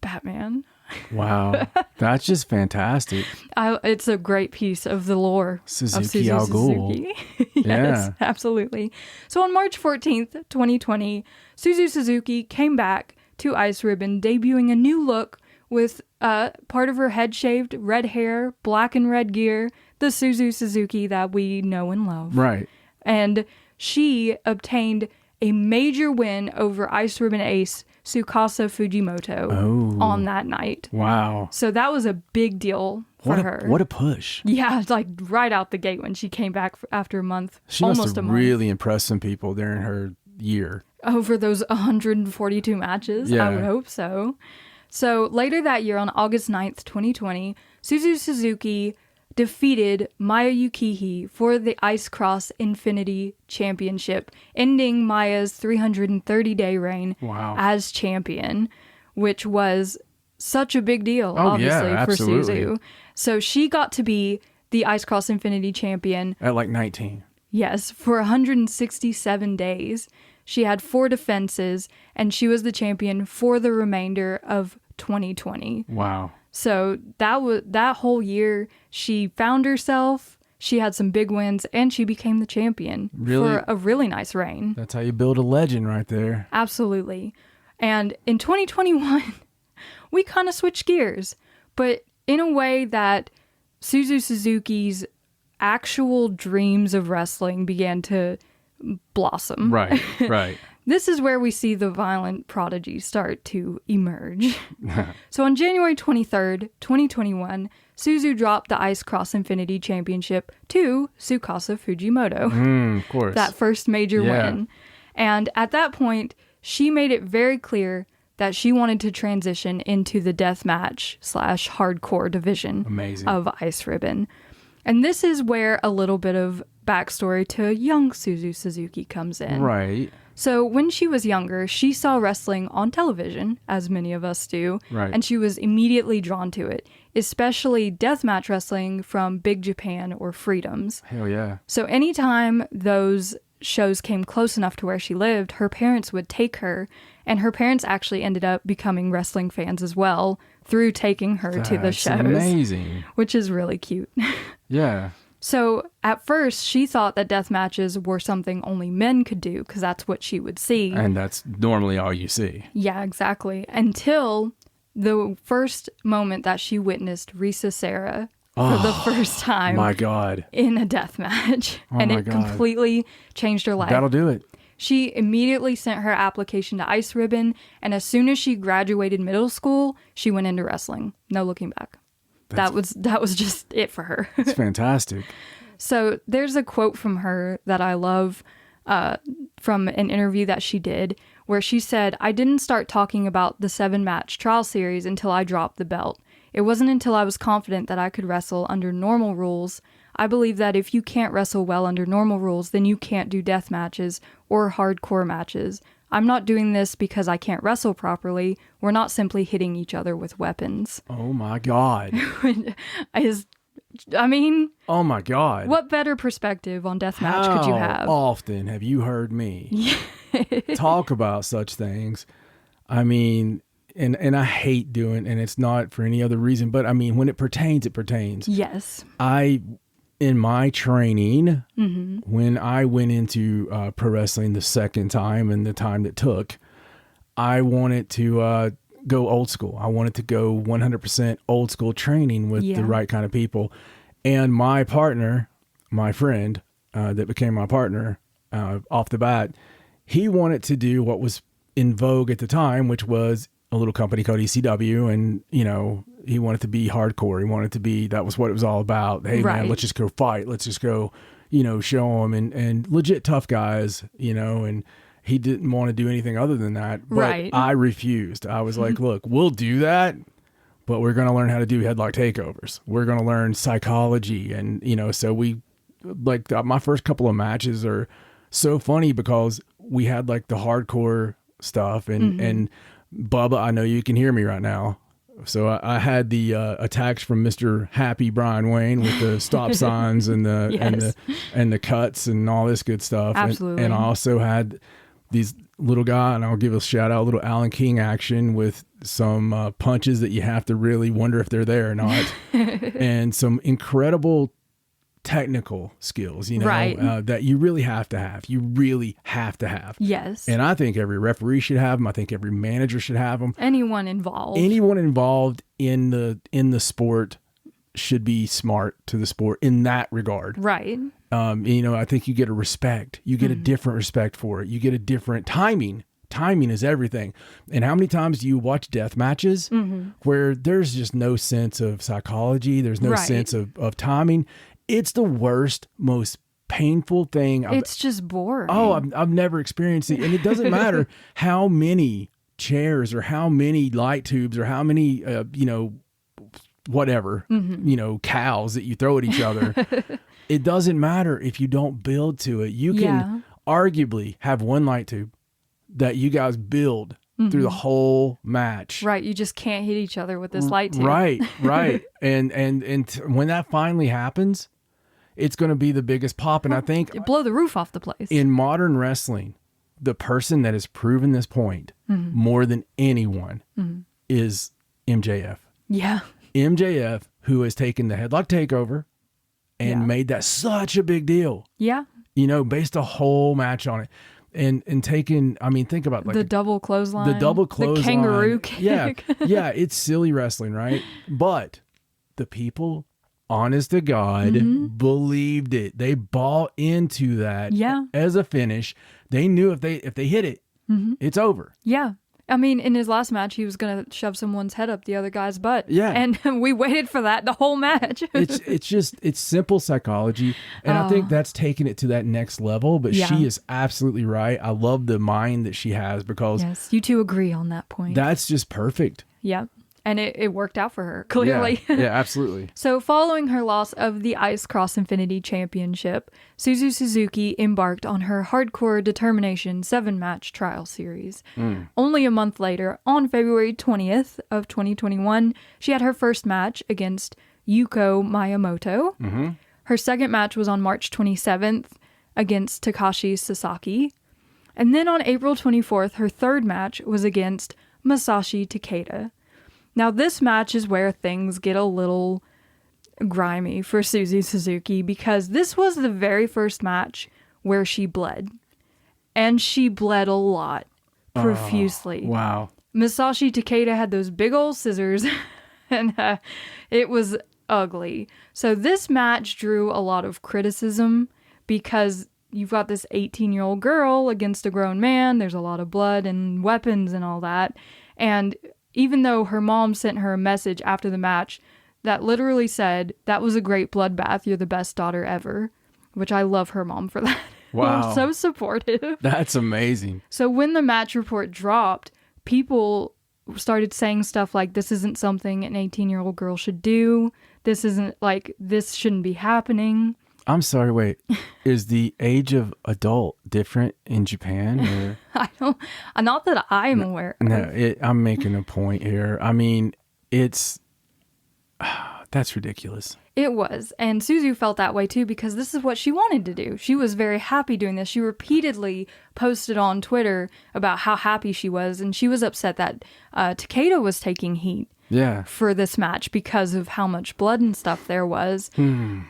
Batman. Wow. That's just fantastic. It's a great piece of the lore Suzuki of Al Ghul. Suzuki. Yes, absolutely. So on March 14th, 2020, Suzu Suzuki came back to Ice Ribbon, debuting a new look with part of her head shaved, red hair, black and red gear, the Suzu Suzuki that we know and love. Right. And she obtained a major win over Ice Ribbon ace Tsukasa Fujimoto on that night. Wow. So that was a big deal for her. What a push. Yeah, like right out the gate when she came back after a month. She must have really impressed some people during her year. Over those 142 matches? Yeah. I would hope so. So later that year, on August 9th, 2020, Suzu Suzuki defeated Maya Yukihi for the Ice Cross Infinity Championship, ending Maya's 330-day reign as champion, which was such a big deal, obviously, for Suzu. So she got to be the Ice Cross Infinity Champion. At like 19. Yes, for 167 days. She had 4 defenses, and she was the champion for the remainder of 2020. Wow. So that whole year, she found herself, she had some big wins, and she became the champion for a really nice reign. That's how you build a legend right there. Absolutely. And in 2021, we kind of switched gears, but in a way that Suzu Suzuki's actual dreams of wrestling began to blossom. Right, right. This is where we see the violent prodigy start to emerge. So on January 23rd, 2021, Suzu dropped the Ice Cross Infinity Championship to Tsukasa Fujimoto. Of course. That first major win. And at that point, she made it very clear that she wanted to transition into the deathmatch / hardcore division of Ice Ribbon. And this is where a little bit of backstory to young Suzu Suzuki comes in. Right. So when she was younger, she saw wrestling on television, as many of us do, and she was immediately drawn to it, especially deathmatch wrestling from Big Japan or Freedoms. Hell yeah. So anytime those shows came close enough to where she lived, her parents would take her, and her parents actually ended up becoming wrestling fans as well through taking her to the shows. Amazing. Which is really cute. Yeah. So at first, she thought that death matches were something only men could do because that's what she would see. And that's normally all you see. Yeah, exactly. Until the first moment that she witnessed Risa Sarah for the first time. My God. In a death match. And it completely changed her life. That'll do it. She immediately sent her application to Ice Ribbon, and as soon as she graduated middle school, she went into wrestling. No looking back. That was just it for her. It's fantastic. So there's a quote from her that I love from an interview that she did where she said, "I didn't start talking about the 7-match trial series until I dropped the belt. It wasn't until I was confident that I could wrestle under normal rules. I believe that if you can't wrestle well under normal rules, then you can't do death matches or hardcore matches. I'm not doing this because I can't wrestle properly. We're not simply hitting each other with weapons." Oh my God. I mean... Oh my God. What better perspective on deathmatch could you have? How often have you heard me talk about such things? I mean, and I hate doing, and it's not for any other reason, but I mean, when it pertains, it pertains. Yes. In my training, when I went into pro wrestling the second time and the time that took, I wanted to go old school. I wanted to go 100% old school training with the right kind of people. And my partner, my friend that became my partner off the bat, he wanted to do what was in vogue at the time, which was a little company called ECW. And, you know, he wanted to be hardcore. He wanted to be, that was what it was all about. Hey, man, let's just go fight. Let's just go, you know, show them and legit tough guys, you know, and he didn't want to do anything other than that. But I refused. I was like, look, we'll do that, but we're going to learn how to do headlock takeovers. We're going to learn psychology. And, you know, so we, like, my first couple of matches are so funny because we had like the hardcore stuff and Bubba, I know you can hear me right now. So I had the attacks from Mr. Happy Brian Wayne with the stop signs and the and the cuts and all this good stuff. Absolutely. And I also had these little guy, and I'll give a shout out, little Alan King action with some punches that you have to really wonder if they're there or not, and some incredible technical skills, you know, that you really have to have. You really have to have. Yes. And I think every referee should have them. I think every manager should have them. Anyone involved in the sport should be smart to the sport in that regard. Right. You know, I think you get a respect. You get a different respect for it. You get a different timing. Timing is everything. And how many times do you watch death matches where there's just no sense of psychology? There's no sense of timing. It's the worst, most painful thing. It's just boring. Oh, I've never experienced it. And it doesn't matter how many chairs or how many light tubes or how many, you know, whatever, you know, cows that you throw at each other. It doesn't matter if you don't build to it. You can arguably have one light tube that you guys build through the whole match. Right. You just can't hit each other with this light tube. Right. And when that finally happens, it's going to be the biggest pop. And I think blow the roof off the place. In modern wrestling, the person that has proven this point more than anyone is MJF. Yeah. MJF, who has taken the headlock takeover and made that such a big deal. Yeah. You know, based a whole match on it. And taking, I mean, think about like the double clothesline, the kangaroo kick. Yeah, it's silly wrestling, right? But the people, honest to God, believed it. They bought into that as a finish. They knew if they hit it, it's over. Yeah. I mean, in his last match, he was going to shove someone's head up the other guy's butt. Yeah. And we waited for that the whole match. It's simple psychology. And I think that's taking it to that next level. But she is absolutely right. I love the mind that she has because... Yes, you two agree on that point. That's just perfect. Yeah. And it worked out for her, clearly. Yeah, absolutely. So following her loss of the Ice Cross Infinity Championship, Suzu Suzuki embarked on her Hardcore Determination 7-match trial series. Only a month later, on February 20th of 2021, she had her first match against Yuko Miyamoto. Her second match was on March 27th against Takashi Sasaki. And then on April 24th, her third match was against Masashi Takeda. Now, this match is where things get a little grimy for Suzu Suzuki because this was the very first match where she bled. And she bled a lot, profusely. Wow. Masashi Takeda had those big old scissors, and it was ugly. So this match drew a lot of criticism because you've got this 18-year-old girl against a grown man. There's a lot of blood and weapons and all that. And even though her mom sent her a message after the match that literally said, "That was a great bloodbath. You're the best daughter ever," which I love her mom for that. Wow. So supportive. That's amazing. So when the match report dropped, people started saying stuff like, "This isn't something an 18-year-old girl should do. This shouldn't be happening." I'm sorry, wait. Is the age of adult different in Japan? Or? Not that I'm aware of. No, I'm making a point here. I mean, that's ridiculous. It was. And Suzu felt that way too because this is what she wanted to do. She was very happy doing this. She repeatedly posted on Twitter about how happy she was. And she was upset that Takeda was taking heat for this match because of how much blood and stuff there was.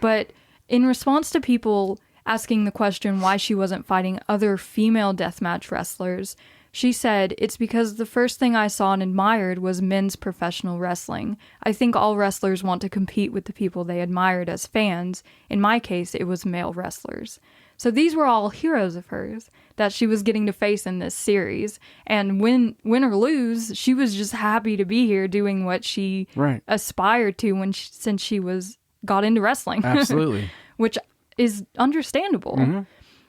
But in response to people asking the question why she wasn't fighting other female deathmatch wrestlers, she said, "It's because the first thing I saw and admired was men's professional wrestling. I think all wrestlers want to compete with the people they admired as fans. In my case, it was male wrestlers." So these were all heroes of hers that she was getting to face in this series. And win or lose, she was just happy to be here doing what she aspired to since she got into wrestling. Absolutely. Which is understandable.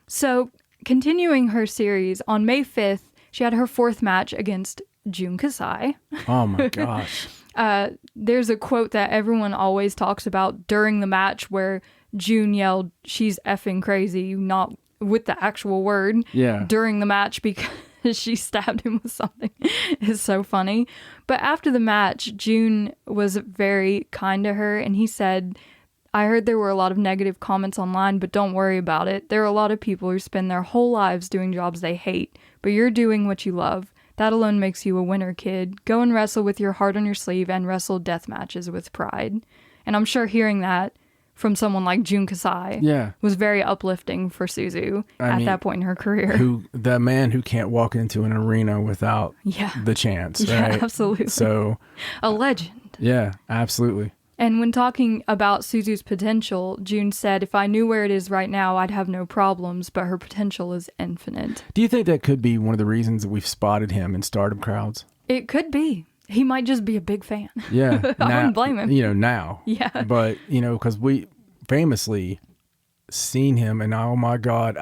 So continuing her series, on May 5th, she had her fourth match against Jun Kasai. Oh my gosh. There's a quote that everyone always talks about during the match where Jun yelled, "She's effing crazy," not with the actual word, during the match because she stabbed him with something. It's so funny. But after the match, Jun was very kind to her, and he said, "I heard there were a lot of negative comments online, but don't worry about it. There are a lot of people who spend their whole lives doing jobs they hate, but you're doing what you love. That alone makes you a winner, kid. Go and wrestle with your heart on your sleeve and wrestle death matches with pride." And I'm sure hearing that from someone like Jun Kasai was very uplifting for Suzu at that point in her career. The man who can't walk into an arena without the chance, right? Yeah, absolutely. So a legend. Yeah, absolutely. And when talking about Suzu's potential, Jun said, "If I knew where it is right now, I'd have no problems, but her potential is infinite." Do you think that could be one of the reasons that we've spotted him in Stardom crowds? It could be. He might just be a big fan. Yeah. I wouldn't blame him. Now. Yeah. But, because we famously seen him, and oh my God,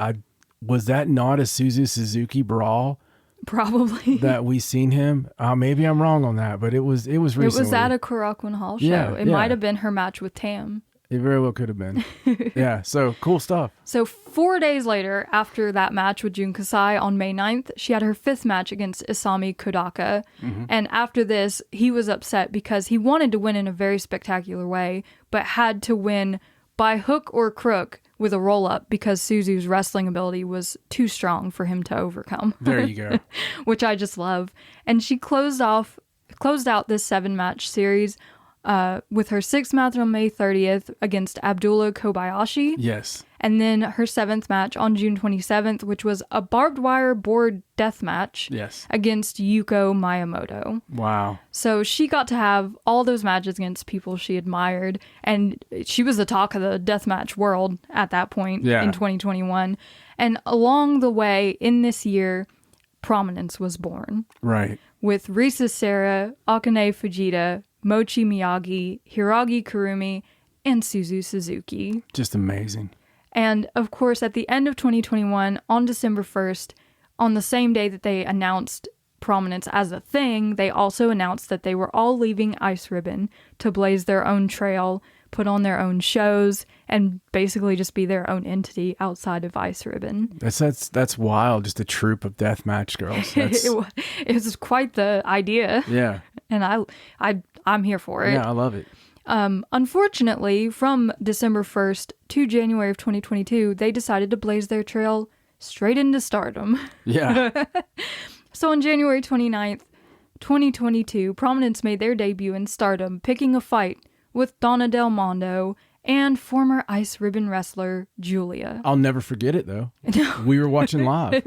was that not a Suzu Suzuki brawl? Probably. That we seen him. Maybe I'm wrong on that, but it was recently. It was at a Korakuen Hall show. Yeah, it might have been her match with Tam. It very well could have been. Yeah, so cool stuff. So 4 days later, after that match with Jun Kasai on May 9th, she had her fifth match against Isami Kodaka. And after this, he was upset because he wanted to win in a very spectacular way, but had to win by hook or crook with a roll-up because Suzu's wrestling ability was too strong for him to overcome. There you go. Which I just love. And she closed out this 7-match series with her 6th match on May 30th against Abdullah Kobayashi. Yes. And then her 7th match on June 27th, which was a barbed wire board death match against Yuko Miyamoto. Wow. So she got to have all those matches against people she admired. And she was the talk of the deathmatch world at that point in 2021. And along the way in this year, Prominence was born. Right. With Risa Sera, Akane Fujita, Mochi Miyagi, Hiragi Kurumi, and Suzu Suzuki. Just amazing. And, of course, at the end of 2021, on December 1st, on the same day that they announced Prominence as a thing, they also announced that they were all leaving Ice Ribbon to blaze their own trail, put on their own shows, and basically just be their own entity outside of Ice Ribbon. That's wild. Just a troupe of deathmatch girls. It was quite the idea. Yeah. And I'm here for it. Yeah, I love it. Unfortunately, from December 1st to January of 2022, they decided to blaze their trail straight into Stardom. Yeah. So on January 29th, 2022, Prominence made their debut in Stardom, picking a fight with Donna Del Mondo and former Ice Ribbon wrestler Julia. I'll never forget it, though. We were watching live.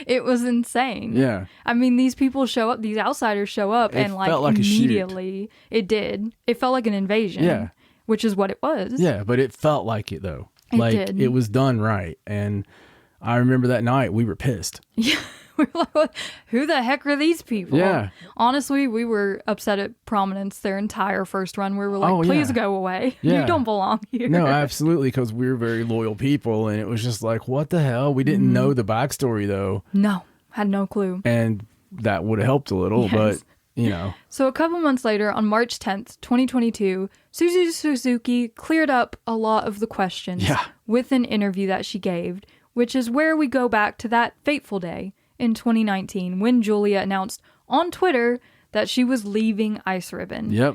It was insane. Yeah. I mean, these people show up, these outsiders show up, and felt like immediately, it did. It felt like an invasion. Yeah. Which is what it was. Yeah, but it felt like it, though. It did. It was done right. And I remember that night, we were pissed. Yeah. We were like, who the heck are these people? Yeah. Honestly, we were upset at Prominence their entire first run. We were like, please go away. Yeah. You don't belong here. No, absolutely, because we were very loyal people, and it was just like, what the hell? We didn't know the backstory, though. No, had no clue. And that would have helped a little, but, you know. So a couple months later, on March 10th, 2022, Suzu Suzuki cleared up a lot of the questions with an interview that she gave, which is where we go back to that fateful day in 2019 when Julia announced on Twitter that she was leaving Ice Ribbon. Yep.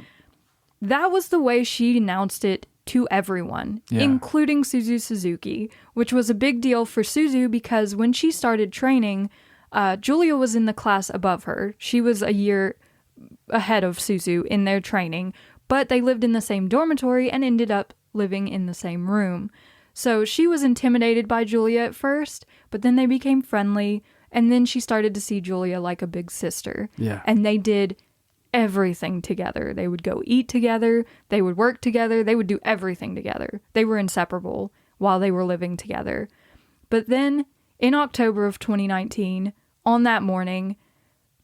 That was the way she announced it to everyone, including Suzu Suzuki, which was a big deal for Suzu because when she started training, Julia was in the class above her. She was a year ahead of Suzu in their training, but they lived in the same dormitory and ended up living in the same room. So she was intimidated by Julia at first, but then they became friendly. And then she started to see Julia like a big sister. Yeah. And they did everything together. They would go eat together. They would work together. They would do everything together. They were inseparable while they were living together. But then in October of 2019, on that morning,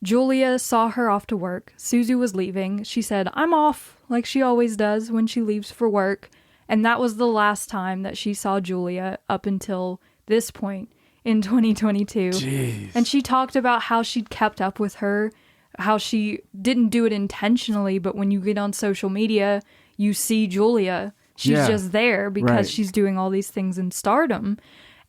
Julia saw her off to work. Suzu was leaving. She said, I'm off, like she always does when she leaves for work. And that was the last time that she saw Julia up until this point. In 2022. Jeez. And she talked about how she'd kept up with her, how she didn't do it intentionally, but when you get on social media, you see Julia. She's just there because she's doing all these things in Stardom.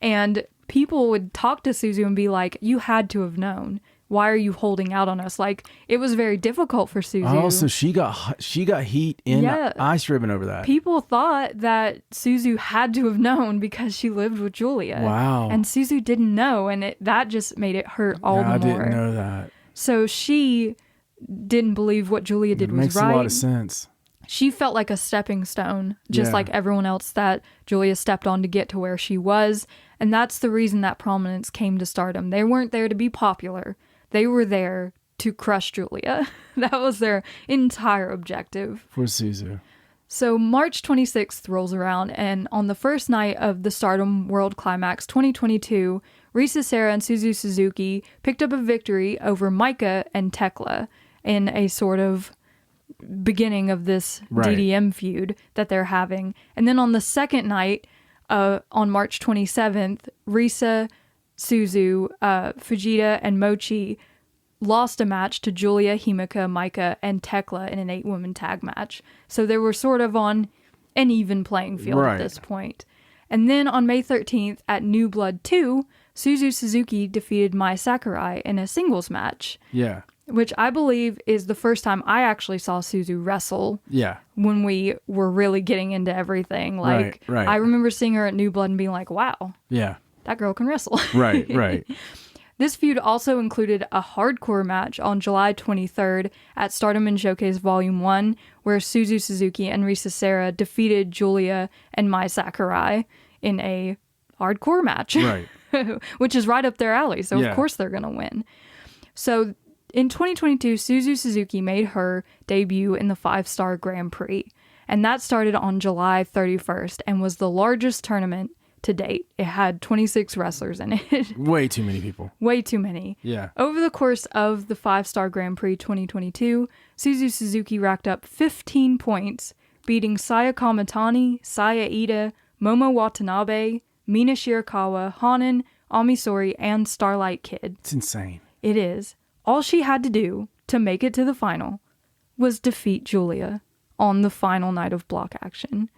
And people would talk to Suzu and be like, you had to have known. Why are you holding out on us? Like, it was very difficult for Suzu. Oh, so she got heat in Ice Ribbon over that. People thought that Suzu had to have known because she lived with Julia. Wow. And Suzu didn't know, and that just made it hurt all the more. I didn't know that. So she didn't believe what Julia did was right. Makes a lot of sense. She felt like a stepping stone, just like everyone else that Julia stepped on to get to where she was. And that's the reason that Prominence came to Stardom. They weren't there to be popular. They were there to crush Julia. That was their entire objective. For Suzu. So March 26th rolls around, and on the first night of the Stardom World Climax 2022, Risa Sera and Suzu Suzuki picked up a victory over Micah and Tekla in a sort of beginning of this DDM feud that they're having. And then on the second night, on March 27th, Risa, Suzu, Fujita, and Mochi lost a match to Julia, Himika, Micah, and Tekla in an 8-woman tag match. So they were sort of on an even playing field at this point. And then on May 13th at New Blood 2, Suzu Suzuki defeated Mai Sakurai in a singles match. Yeah. Which I believe is the first time I actually saw Suzu wrestle. Yeah. When we were really getting into everything. Like, right. I remember seeing her at New Blood and being like, wow. Yeah. That girl can wrestle. Right. This feud also included a hardcore match on July 23rd at Stardom and Showcase Volume 1, where Suzu Suzuki and Risa Sera defeated Julia and Mai Sakurai in a hardcore match. Right. Which is right up their alley, so of course they're going to win. So in 2022, Suzu Suzuki made her debut in the 5-Star Grand Prix, and that started on July 31st and was the largest tournament to date. It had 26 wrestlers in it. Way too many people. Way too many. Yeah. Over the course of the 5-star Grand Prix 2022, Suzu Suzuki racked up 15 points, beating Saya Kamitani, Saya Ida, Momo Watanabe, Mina Shirakawa, Hanan, Amisori, and Starlight Kid. It's insane. It is. All she had to do to make it to the final was defeat Julia on the final night of block action.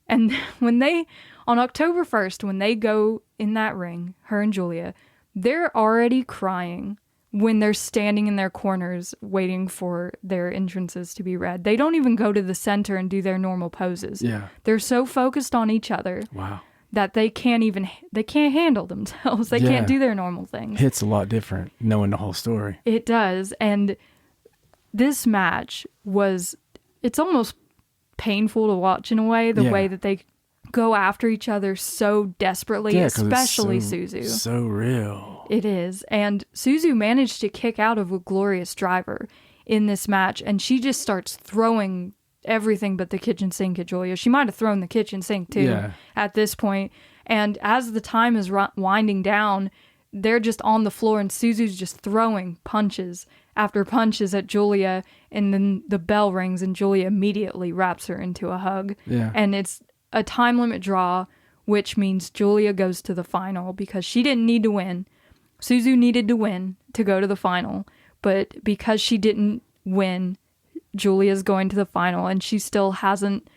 And on October 1st, when they go in that ring, her and Julia, they're already crying when they're standing in their corners waiting for their entrances to be read. They don't even go to the center and do their normal poses. Yeah. They're so focused on each other. Wow. That they can't handle themselves. They can't do their normal things. Hits a lot different knowing the whole story. It does. And this match it's almost painful to watch in a way, the way that they go after each other so desperately, especially Suzu. So real. It is. And Suzu managed to kick out of a glorious driver in this match, and she just starts throwing everything but the kitchen sink at Julia. She might have thrown the kitchen sink too at this point. And as the time is winding down, they're just on the floor and Suzu's just throwing punches after punches at Julia, and then the bell rings and Julia immediately wraps her into a hug. Yeah. And it's a time limit draw, which means Julia goes to the final because she didn't need to win. Suzu needed to win to go to the final, but because she didn't win, Julia's going to the final, and she still hasn't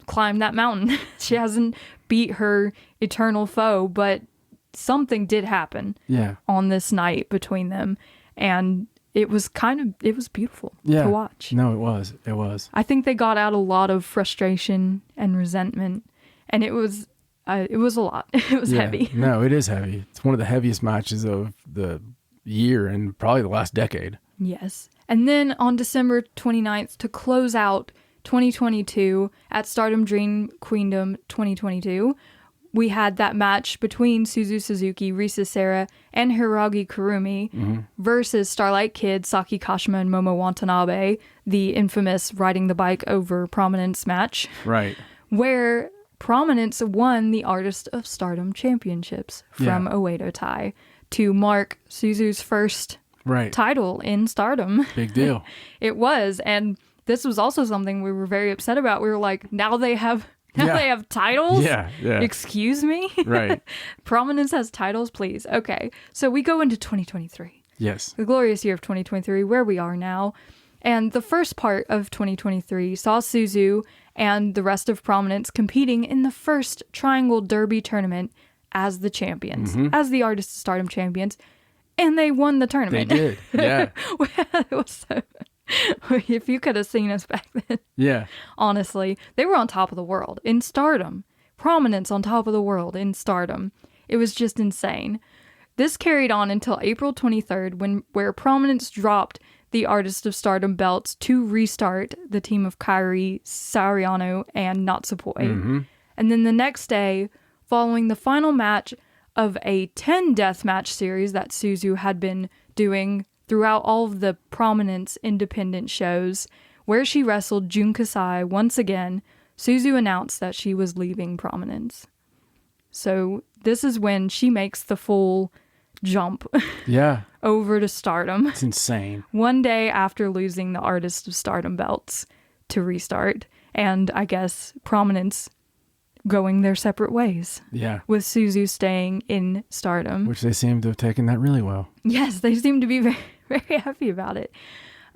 climbed that mountain. She hasn't beat her eternal foe, but something did happen on this night between them, and it was beautiful to watch. No, it was. I think they got out a lot of frustration and resentment, and it was a lot. It was heavy. No, it is heavy. It's one of the heaviest matches of the year and probably the last decade. Yes. And then on December 29th, to close out 2022 at Stardom Dream Queendom 2022, we had that match between Suzu Suzuki, Risa Sera, and Hirogi Kurumi versus Starlight Kid, Saki Kashima, and Momo Watanabe, the infamous riding the bike over Prominence match. Right. Where Prominence won the Artist of Stardom Championships from Oedo Tai to mark Suzu's first title in Stardom. Big deal. It was. And this was also something we were very upset about. We were like, now they have titles? Yeah. Excuse me? Right. Prominence has titles, please. Okay. So we go into 2023. Yes. The glorious year of 2023, where we are now. And the first part of 2023 saw Suzu and the rest of Prominence competing in the first Triangle Derby tournament as the champions, as the Artist of Stardom champions. And they won the tournament. They did. Yeah. It was so... If you could have seen us back then. Yeah. Honestly, they were on top of the world in Stardom. Prominence on top of the world in Stardom. It was just insane. This carried on until April 23rd, where Prominence dropped the Artist of Stardom belts to restart the team of Kairi, Sariano, and Natsupoi. And then the next day, following the final match of a 10 deathmatch series that Suzu had been doing throughout all of the Prominence independent shows, where she wrestled Jun Kasai once again, Suzu announced that she was leaving Prominence. So this is when she makes the full jump over to Stardom. It's insane. One day after losing the Artist of Stardom belts to restart, and I guess Prominence going their separate ways. Yeah. With Suzu staying in Stardom. Which they seem to have taken that really well. Yes, they seem to be very, very happy about it.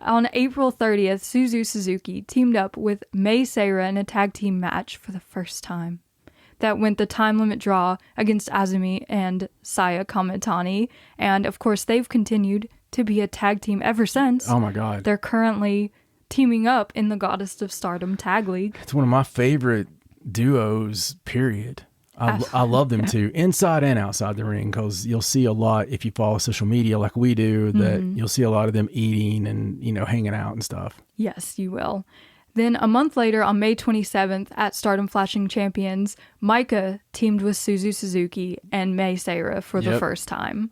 On April 30th, Suzu Suzuki teamed up with Mei Seira in a tag team match for the first time. That went the time limit draw against Azumi and Saya Kamitani. And of course, they've continued to be a tag team ever since. Oh my God. They're currently teaming up in the Goddess of Stardom Tag League. It's one of my favorite duos, period. I love them too, inside and outside the ring, because you'll see a lot, if you follow social media like we do, that you'll see a lot of them eating and, hanging out and stuff. Yes, you will. Then a month later, on May 27th, at Stardom Flashing Champions, Maika teamed with Suzu Suzuki and Mei Seira for the first time.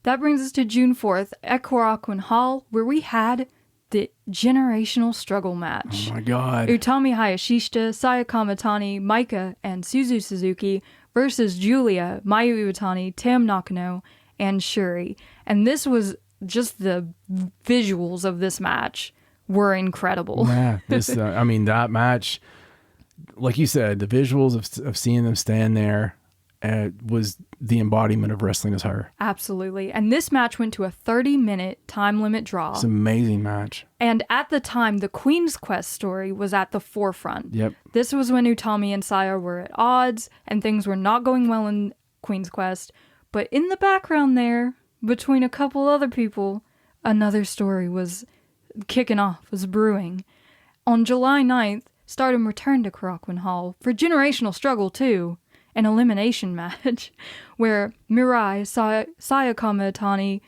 That brings us to June 4th at Korakuen Hall, where we had the generational struggle match. Oh my God. Utami Hayashishita, Saya Kamatani, Maika, and Suzu Suzuki versus Julia, Mayu Iwatani, Tam Nakano, and Shuri. And this was just the visuals of this match were incredible. Yeah, that match, like you said, the visuals of seeing them stand there was the embodiment of wrestling as her. Absolutely. And this match went to a 30-minute time limit draw. It's an amazing match. And at the time, the Queen's Quest story was at the forefront. Yep. This was when Utami and Saya were at odds and things were not going well in Queen's Quest. But in the background there, between a couple other people, another story was kicking off, was brewing. On July 9th, Stardom returned to Korakuen Hall for Generational Struggle 2, an elimination match, where Mirai, Saya Kamatani,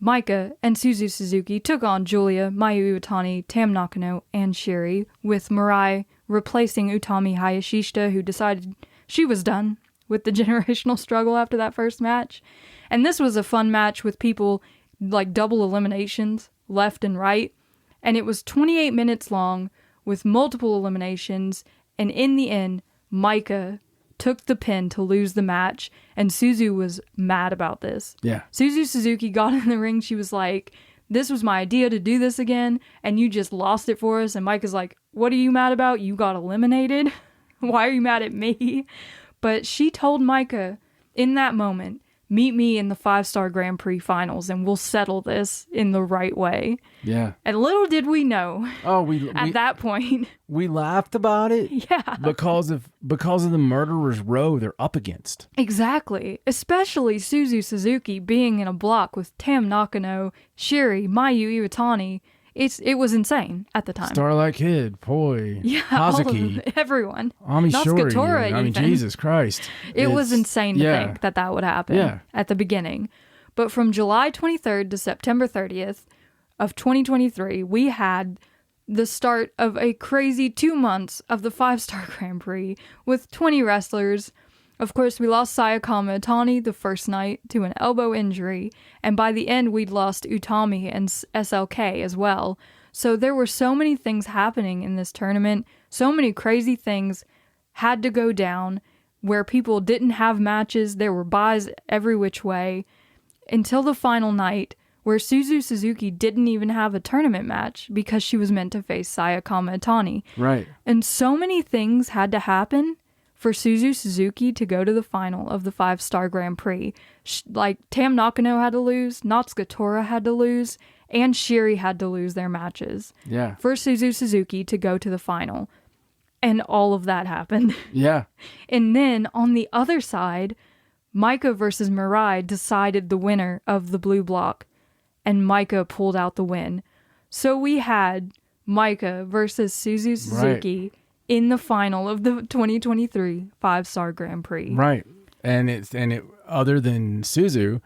Maika, and Suzu Suzuki took on Julia, Mayu Iwatani, Tam Nakano, and Shuri, with Mirai replacing Utami Hayashishita, who decided she was done with the generational struggle after that first match. And this was a fun match with people like double eliminations left and right. And it was 28 minutes long with multiple eliminations. And in the end, Maika took the pin to lose the match, and Suzu was mad about this. Yeah. Suzu Suzuki got in the ring. She was like, this was my idea to do this again, and you just lost it for us. And Maika's like, what are you mad about? You got eliminated? Why are you mad at me? But she told Maika in that moment, meet me in the 5-Star Grand Prix finals and we'll settle this in the right way. Yeah. And little did we know. Oh, at that point. We laughed about it. Yeah. Because of the murderer's row they're up against. Exactly. Especially Suzu Suzuki being in a block with Tam Nakano, Shuri, Mayu Iwatani. It was insane at the time. Starlight Kid, Poi, yeah, Hazuki, everyone. Ami Shori. Skatora, I mean, Jesus Christ. It was insane to think that would happen at the beginning. But from July 23rd to September 30th of 2023, we had the start of a crazy 2 months of the 5-Star Grand Prix with 20 wrestlers. Of course, we lost Saya Kamatani the first night to an elbow injury, and by the end, we'd lost Utami and SLK as well. So there were so many things happening in this tournament, so many crazy things had to go down where people didn't have matches, there were buys every which way, until the final night, where Suzu Suzuki didn't even have a tournament match because she was meant to face Saya Kamatani. Right. And so many things had to happen for Suzu Suzuki to go to the final of the 5-Star Grand Prix. Like, Tam Nakano had to lose, Natsukatora had to lose, and Shuri had to lose their matches. Yeah. For Suzu Suzuki to go to the final. And all of that happened. Yeah. And then, on the other side, Maika versus Mirai decided the winner of the blue block, and Maika pulled out the win. So we had Maika versus Suzu Suzuki in the final of the 2023 5-Star Grand Prix. Right. And it other than Suzu,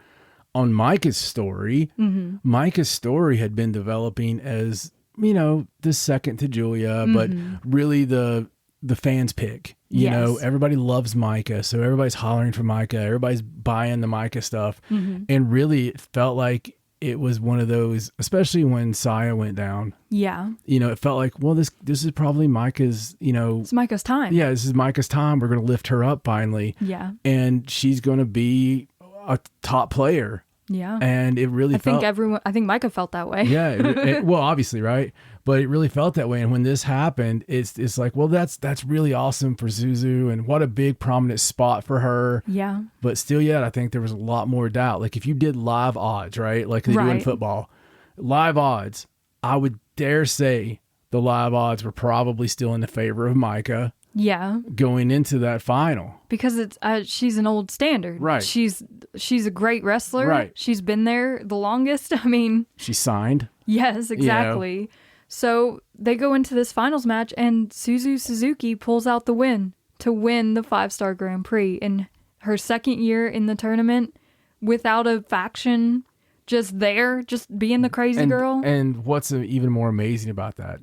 on Maika's story, Maika's story had been developing as, the second to Julia, but really the fans pick. You know, everybody loves Maika, so everybody's hollering for Maika, everybody's buying the Maika stuff. And really it felt like it was one of those, especially when Saya went down. Yeah. It felt like, well, this is probably Maika's, It's Maika's time. Yeah, this is Maika's time. We're going to lift her up finally. Yeah. And she's going to be a top player. Yeah. And it really felt... I think Maika felt that way. Yeah. Well, obviously, right? But it really felt that way. And when this happened, it's like, well, that's really awesome for Suzu, and what a big prominent spot for her. Yeah. But still yet, I think there was a lot more doubt. Like if you did live odds, right? Like they do in football, live odds, I would dare say the live odds were probably still in the favor of Maika. Yeah. Going into that final. Because she's an old standard. Right. She's a great wrestler. Right. She's been there the longest. I mean. She signed. Yes, exactly. So they go into this finals match and Suzu Suzuki pulls out the win to win the 5-Star Grand Prix in her second year in the tournament without a faction, just being the crazy girl. And what's even more amazing about that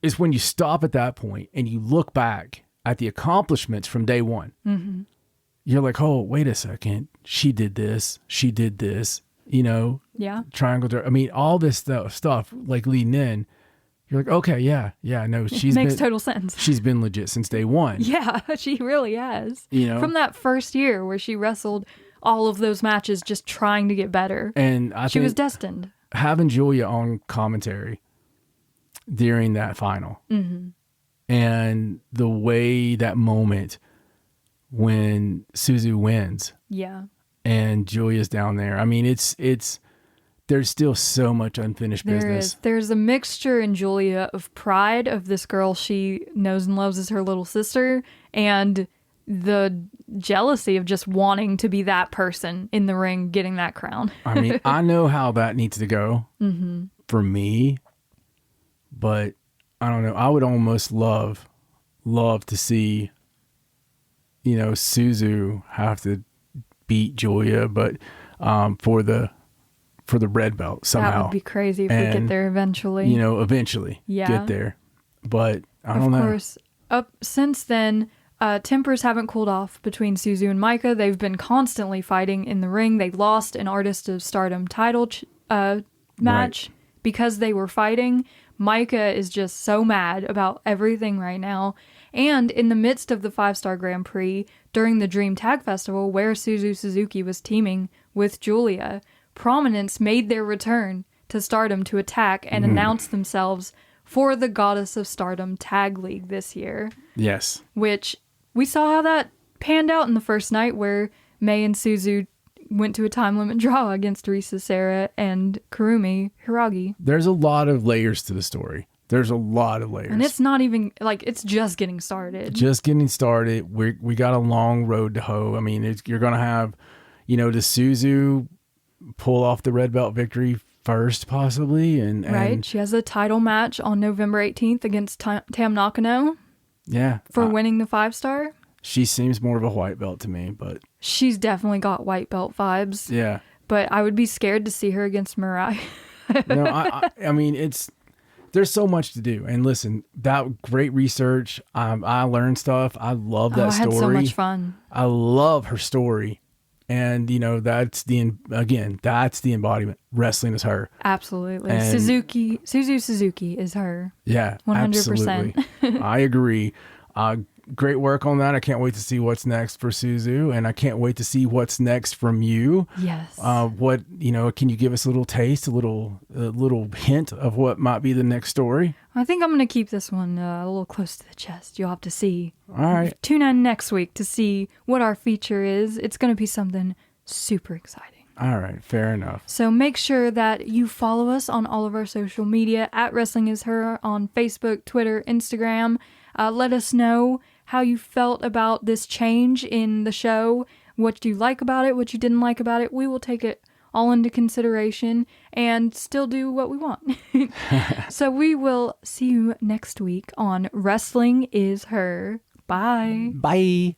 is when you stop at that point and you look back at the accomplishments from day one, you're like, oh, wait a second. She did this. She did this. Yeah. triangle. I mean, all this stuff like leading in. You're like, okay, yeah, no, Makes total sense. She's been legit since day one. Yeah, she really has. From that first year where she wrestled all of those matches just trying to get better. And she was destined. Having Julia on commentary during that final. Mm-hmm. And the way that moment when Suzu wins. Yeah. And Julia's down there. I mean, it's there's still so much unfinished business. There's a mixture in Julia of pride of this girl she knows and loves as her little sister, and the jealousy of just wanting to be that person in the ring getting that crown. I mean, I know how that needs to go for me, but I don't know. I would almost love to see, Suzu have to beat Julia, but for the red belt somehow. That would be crazy if we get there eventually. Eventually get there. But I don't know. Of course, up since then, tempers haven't cooled off between Suzu and Micah. They've been constantly fighting in the ring. They lost an Artist of Stardom title match because they were fighting. Micah is just so mad about everything right now. And in the midst of the 5-Star Grand Prix, during the Dream Tag Festival, where Suzu Suzuki was teaming with Julia, Prominence made their return to Stardom to attack and announce themselves for the Goddess of Stardom Tag League this year. Yes. Which we saw how that panned out in the first night where May and Suzu went to a time limit draw against Risa Sera and Kurumi Hiragi. There's a lot of layers to the story. There's a lot of layers. And it's not even, it's just getting started. We got a long road to hoe. I mean, you're going to have, the Suzu pull off the red belt victory first, possibly. And she has a title match on November 18th against Tam Nakano. Yeah. For winning the 5-star. She seems more of a white belt to me, but... She's definitely got white belt vibes. Yeah. But I would be scared to see her against Mirai. No, I mean, there's so much to do. And listen, that great research. I learned stuff. I love that story. I had so much fun. I love her story. And, that's the embodiment. Wrestling is her. Absolutely. And Suzu Suzuki is her. Yeah, 100%. Absolutely. I agree. Great work on that. I can't wait to see what's next for Suzu, and I can't wait to see what's next from you. Yes. Can you give us a little taste, a little hint of what might be the next story? I think I'm going to keep this one a little close to the chest. You'll have to see. All right. Tune in next week to see what our feature is. It's going to be something super exciting. All right. Fair enough. So make sure that you follow us on all of our social media at Wrestling Is Her on Facebook, Twitter, Instagram. Let us know how you felt about this change in the show, what you like about it, what you didn't like about it. We will take it all into consideration and still do what we want. So we will see you next week on Wrestling Is Her. Bye. Bye.